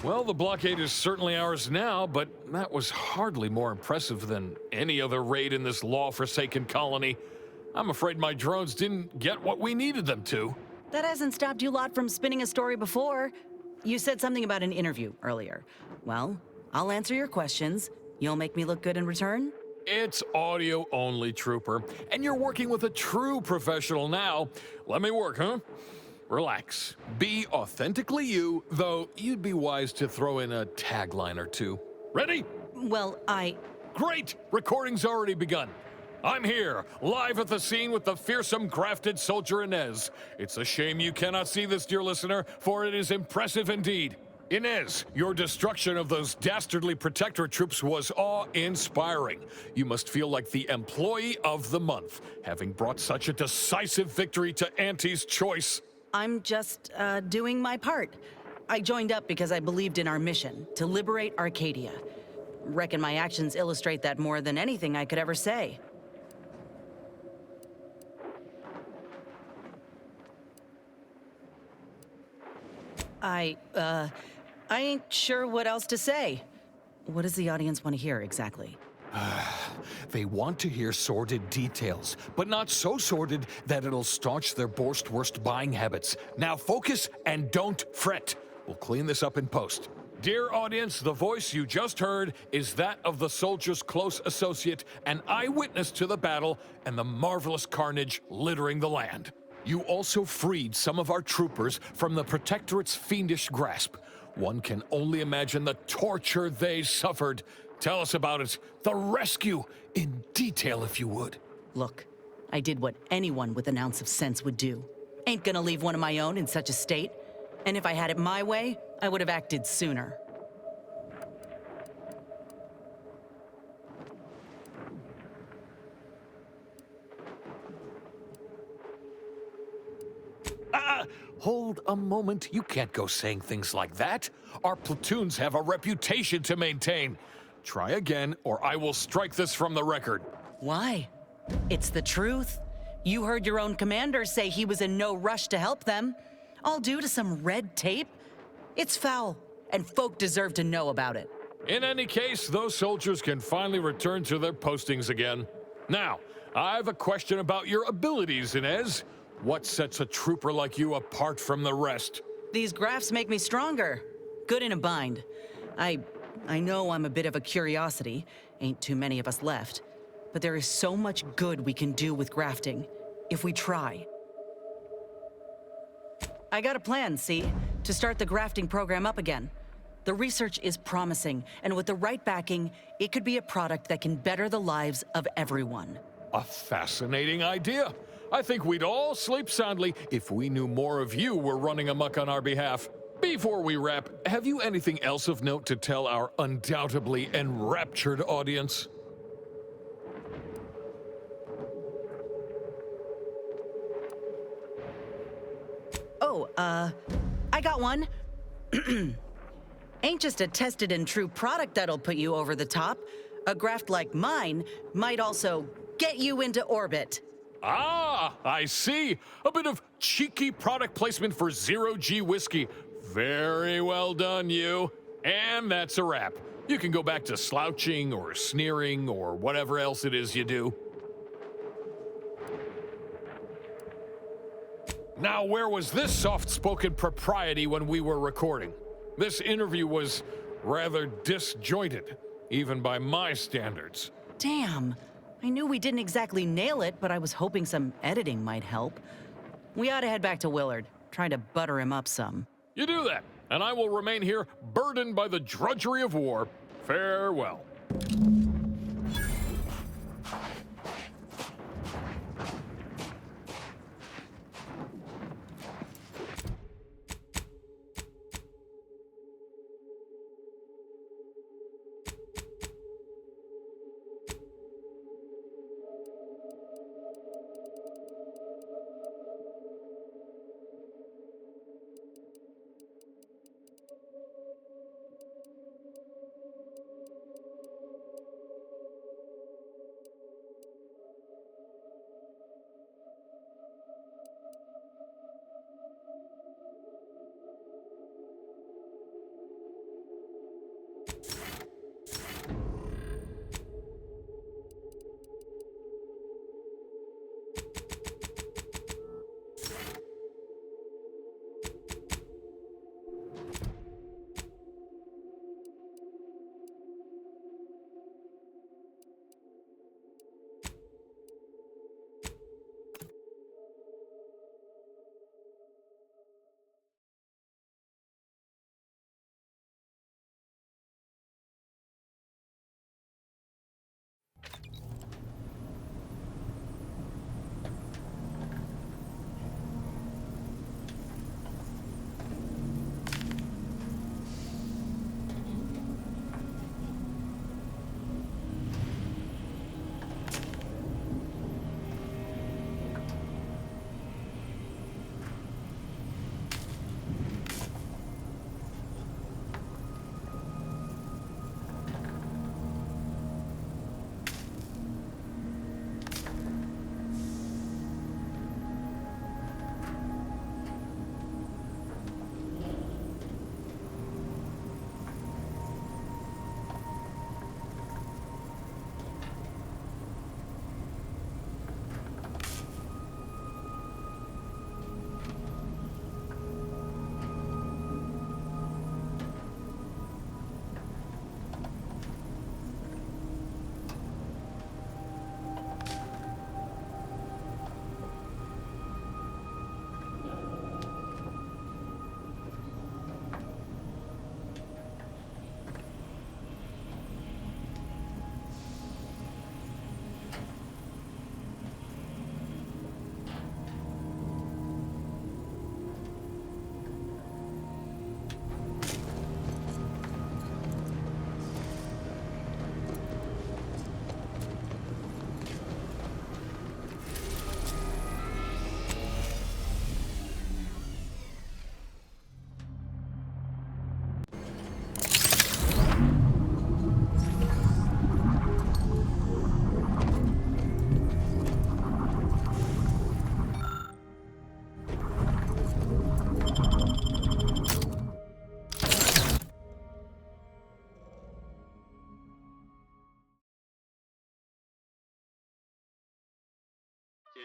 Well, the blockade is certainly ours now, but that was hardly more impressive than any other raid in this law-forsaken colony. I'm afraid my drones didn't get what we needed them to. That hasn't stopped you lot from spinning a story before. You said something about an interview earlier. Well, I'll answer your questions. You'll make me look good in return? It's audio only, Trooper, and you're working with a true professional now. Let me work, huh? Relax. Be authentically you, though you'd be wise to throw in a tagline or two. Ready? Well, Great! Recording's already begun. I'm here, live at the scene with the fearsome grafted soldier Inez. It's a shame you cannot see this, dear listener, for it is impressive indeed. Inez, your destruction of those dastardly Protectorate troops was awe-inspiring. You must feel like the employee of the month, having brought such a decisive victory to Auntie's choice. I'm just, doing my part. I joined up because I believed in our mission, to liberate Arcadia. Reckon my actions illustrate that more than anything I could ever say. I ain't sure what else to say. What does the audience want to hear exactly? They want to hear sordid details, but not so sordid that it'll staunch their worst buying habits. Now focus and don't fret. We'll clean this up in post. Dear audience, the voice you just heard is that of the soldier's close associate and eyewitness to the battle and the marvelous carnage littering the land. You also freed some of our troopers from the Protectorate's fiendish grasp. One can only imagine the torture they suffered. Tell us about it. The rescue, in detail if you would. Look, I did what anyone with an ounce of sense would do. Ain't gonna leave one of my own in such a state. And if I had it my way, I would have acted sooner. Hold a moment. You can't go saying things like that. Our platoons have a reputation to maintain. Try again, or I will strike this from the record. Why? It's the truth. You heard your own commander say he was in no rush to help them. All due to some red tape? It's foul, and folk deserve to know about it. In any case, those soldiers can finally return to their postings again. Now, I have a question about your abilities, Inez. What sets a trooper like you apart from the rest? These graphs make me stronger. Good in a bind. I know I'm a bit of a curiosity. Ain't too many of us left. But there is so much good we can do with grafting, if we try. I got a plan, see? To start the grafting program up again. The research is promising, and with the right backing, it could be a product that can better the lives of everyone. A fascinating idea. I think we'd all sleep soundly if we knew more of you were running amok on our behalf. Before we wrap, have you anything else of note to tell our undoubtedly enraptured audience? Oh, I got one. Ain't just a tested and true product that'll put you over the top. A graft like mine might also get you into orbit. Ah, I see. A bit of cheeky product placement for zero-G whiskey. Very well done, you. And that's a wrap. You can go back to slouching or sneering or whatever else it is you do. Now, where was this soft-spoken propriety when we were recording? This interview was rather disjointed, even by my standards. Damn. I knew we didn't exactly nail it, but I was hoping some editing might help. We ought to head back to Willard, try to butter him up some. You do that, and I will remain here, burdened by the drudgery of war. Farewell.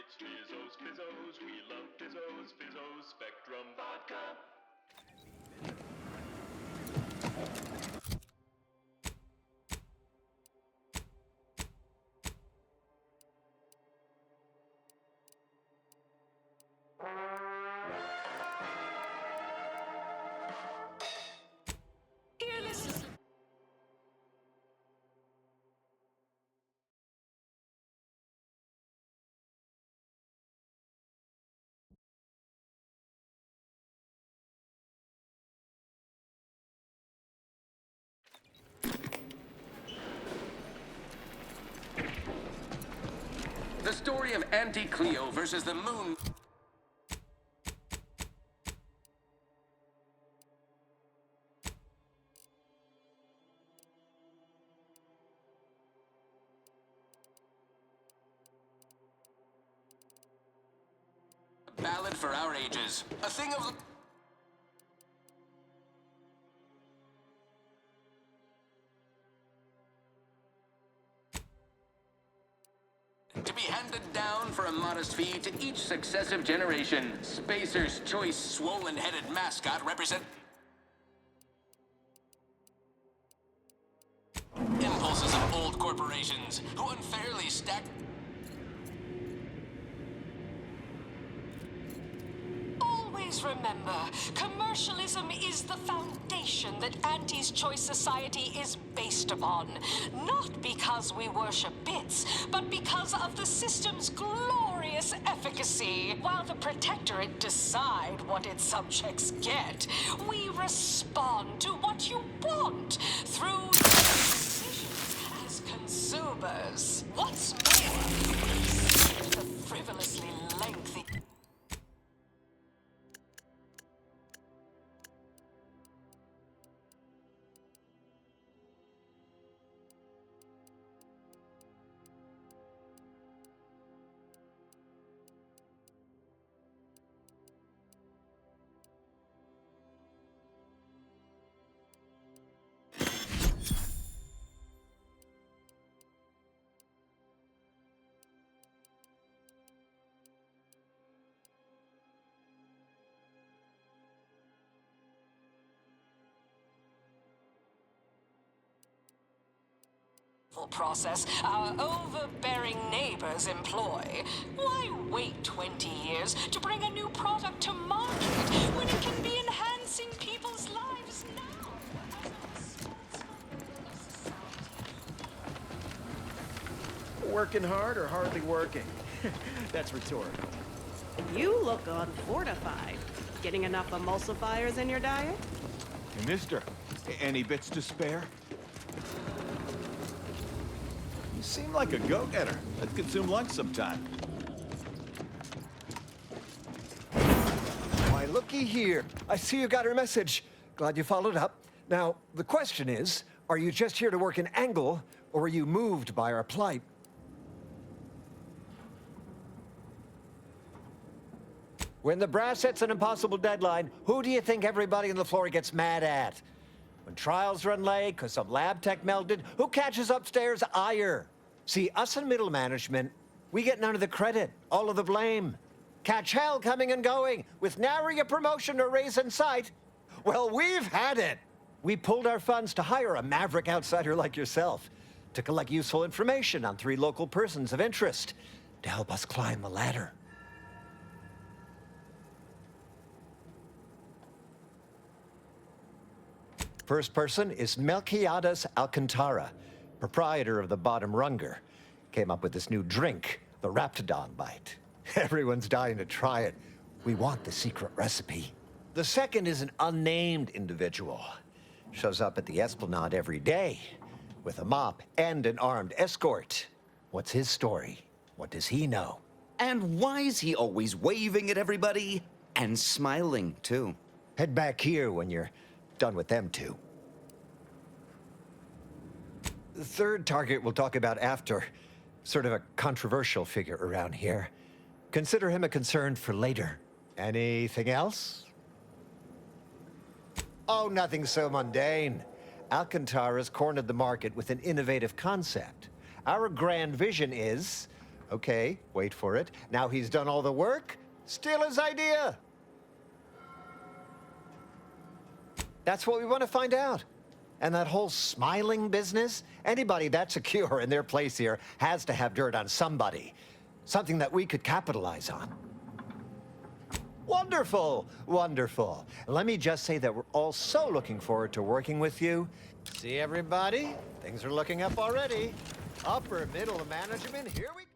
It's Jizzos, Fizzos, we love Fizzos, Fizzos, Spectrum Vodka. The story of Auntie Cleo versus the moon. A ballad for our ages. A thing of... to be handed down for a modest fee to each successive generation. Spacer's choice swollen-headed mascot represent... impulses of old corporations who unfairly stack... Always remember, commercialism is the foundation that Auntie's Choice Society is based upon. Not because we worship bits, but because of the system's glorious efficacy. While the Protectorate decide what its subjects get, we respond to what you want through decisions as consumers. What's more, the frivolously lengthy... process our overbearing neighbors employ. Why wait 20 years to bring a new product to market when it can be enhancing people's lives now? Working hard or hardly working? That's rhetorical. You look unfortified. Getting enough emulsifiers in your diet? Hey, mister, any bits to spare? You seem like a go-getter. Let's consume lunch sometime. Why, looky here. I see you got her message. Glad you followed up. Now, the question is, are you just here to work an angle, or are you moved by our plight? When the brass sets an impossible deadline, who do you think everybody on the floor gets mad at? When trials run late because some lab tech melted, who catches upstairs ire? See, us in middle management, we get none of the credit, all of the blame. Catch hell coming and going, with nary a promotion or raise in sight. Well, we've had it. We pulled our funds to hire a maverick outsider like yourself to collect useful information on 3 local persons of interest to help us climb the ladder. First person is Melquiades Alcantara, proprietor of the Bottom Runger. Came up with this new drink, the Raptidon Bite. Everyone's dying to try it. We want the secret recipe. The second is an unnamed individual. Shows up at the Esplanade every day with a mop and an armed escort. What's his story? What does he know? And why is he always waving at everybody? And smiling, too. Head back here when you're done with them two. The third target we'll talk about after. Sort of a controversial figure around here. Consider him a concern for later. Anything else? Oh, nothing so mundane. Alcantara's cornered the market with an innovative concept. Our grand vision is Okay, wait for it. Now he's done all the work, steal his idea. That's what we want to find out. And that whole smiling business, anybody that's secure in their place here has to have dirt on somebody. Something that we could capitalize on. Wonderful, wonderful. Let me just say that we're all so looking forward to working with you. See, everybody? Things are looking up already. Upper middle management, here we go.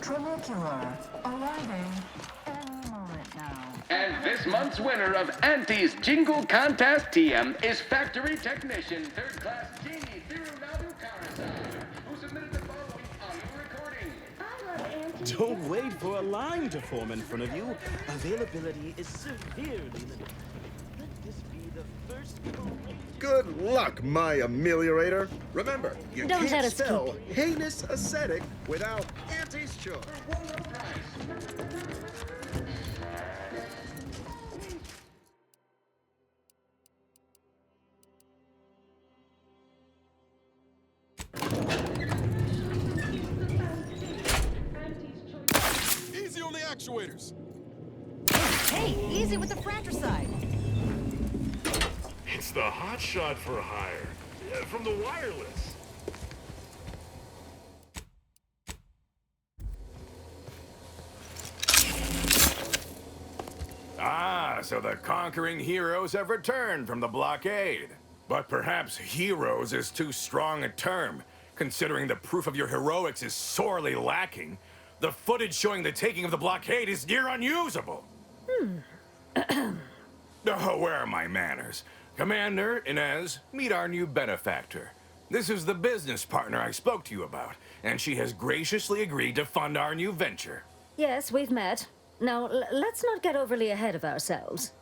Trinicular, arriving any moment now. And this month's winner of Auntie's Jingle Contest TM is Factory Technician, third class Jeannie Thirunadu Karasar, who submitted the following audio recording. Don't wait for a line to form in front of you. Availability is severely limited. Let this be the first. Good luck, my ameliorator. Remember, you Don't let can't us spell heinous ascetic without Auntie's choice. Easy on the actuators. Hey, easy with the fratricide. It's the hotshot for hire. From the wireless. Ah, so the conquering heroes have returned from the blockade. But perhaps heroes is too strong a term, considering the proof of your heroics is sorely lacking. The footage showing the taking of the blockade is near unusable. Oh, where are my manners? Commander, Inez, meet our new benefactor. This is the business partner I spoke to you about, and she has graciously agreed to fund our new venture. Yes, we've met. Now, let's not get overly ahead of ourselves.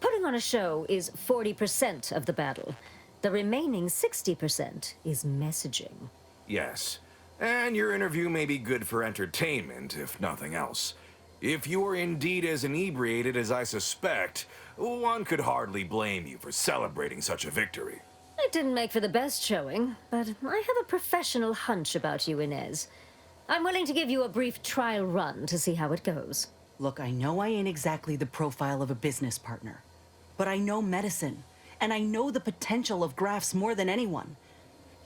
Putting on a show is 40% of the battle. The remaining 60% is messaging. Yes, and your interview may be good for entertainment, if nothing else. If you are indeed as inebriated as I suspect, one could hardly blame you for celebrating such a victory. It didn't make for the best showing, but I have a professional hunch about you, Inez. I'm willing to give you a brief trial run to see how it goes. Look, I know I ain't exactly the profile of a business partner, but I know medicine, and I know the potential of grafts more than anyone.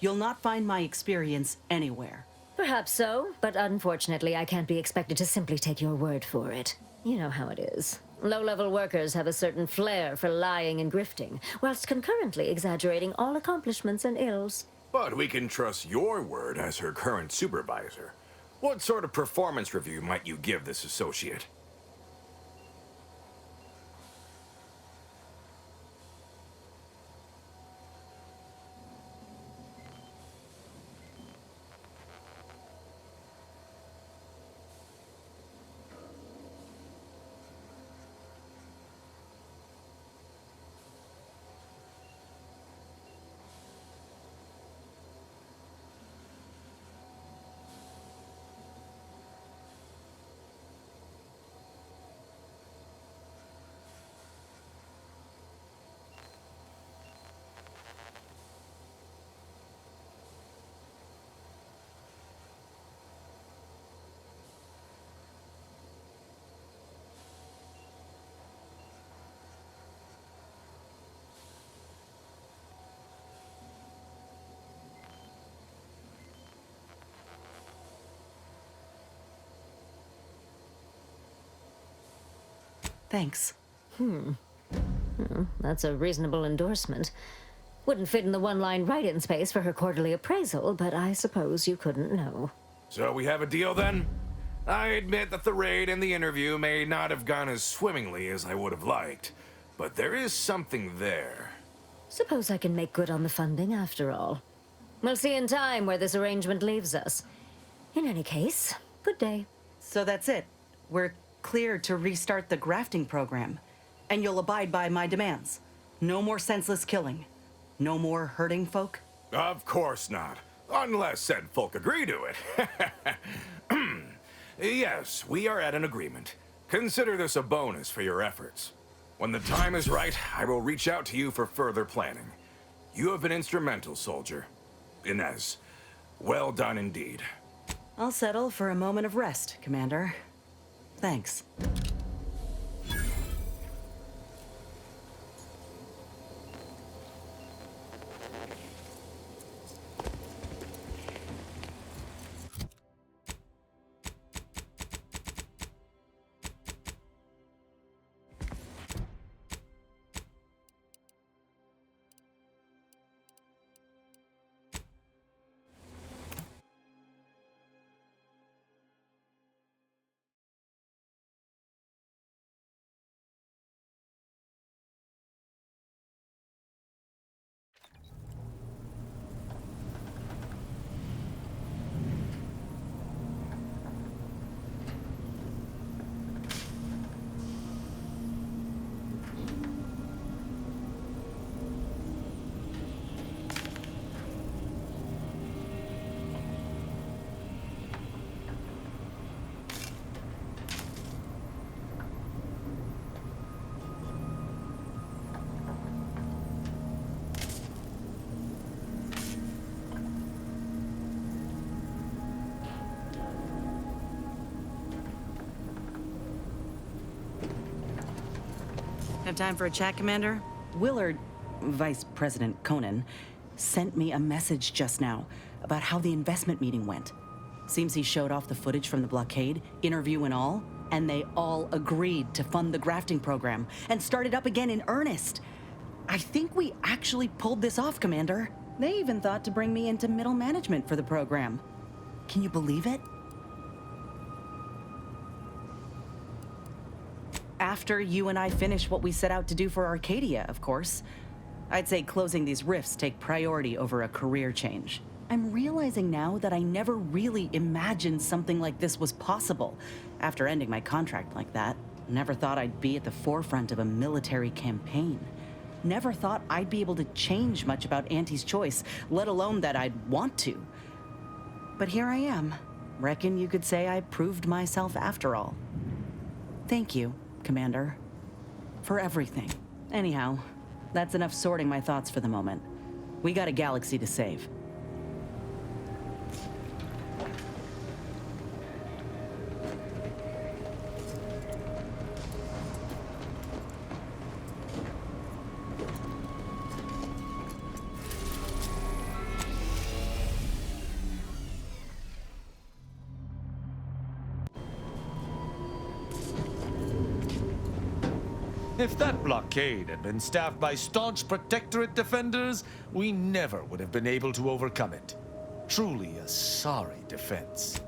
You'll not find my experience anywhere. Perhaps so, but unfortunately I can't be expected to simply take your word for it. You know how it is. Low-level workers have a certain flair for lying and grifting, whilst concurrently exaggerating all accomplishments and ills. But we can trust your word as her current supervisor. What sort of performance review might you give this associate? Thanks. That's a reasonable endorsement. Wouldn't fit in the one-line write-in space for her quarterly appraisal, but I suppose you couldn't know. So we have a deal then? I admit that the raid and the interview may not have gone as swimmingly as I would have liked, but there is something there. Suppose I can make good on the funding after all. We'll see in time where this arrangement leaves us. In any case, good day. So that's it. We're clear to restart the grafting program. And you'll abide by my demands. No more senseless killing. No more hurting folk? Of course not. Unless said folk agree to it. Yes, we are at an agreement. Consider this a bonus for your efforts. When the time is right, I will reach out to you for further planning. You have been instrumental, soldier. Inez, well done indeed. I'll settle for a moment of rest, Commander. Thanks. Have time for a chat, Commander? Willard, Vice President Conan, sent me a message just now about how the investment meeting went. Seems he showed off the footage from the blockade, interview and all, and they all agreed to fund the grafting program and start it up again in earnest. I think we actually pulled this off, Commander. They even thought to bring me into middle management for the program. Can you believe it? After you and I finish what we set out to do for Arcadia, of course. I'd say closing these rifts take priority over a career change. I'm realizing now that I never really imagined something like this was possible after ending my contract like that. Never thought I'd be at the forefront of a military campaign. Never thought I'd be able to change much about Auntie's choice, let alone that I'd want to. But here I am. Reckon you could say I proved myself after all. Thank you, Commander, for everything. Anyhow, that's enough sorting my thoughts for the moment. We got a galaxy to save. If that blockade had been staffed by staunch Protectorate defenders, we never would have been able to overcome it. Truly a sorry defense.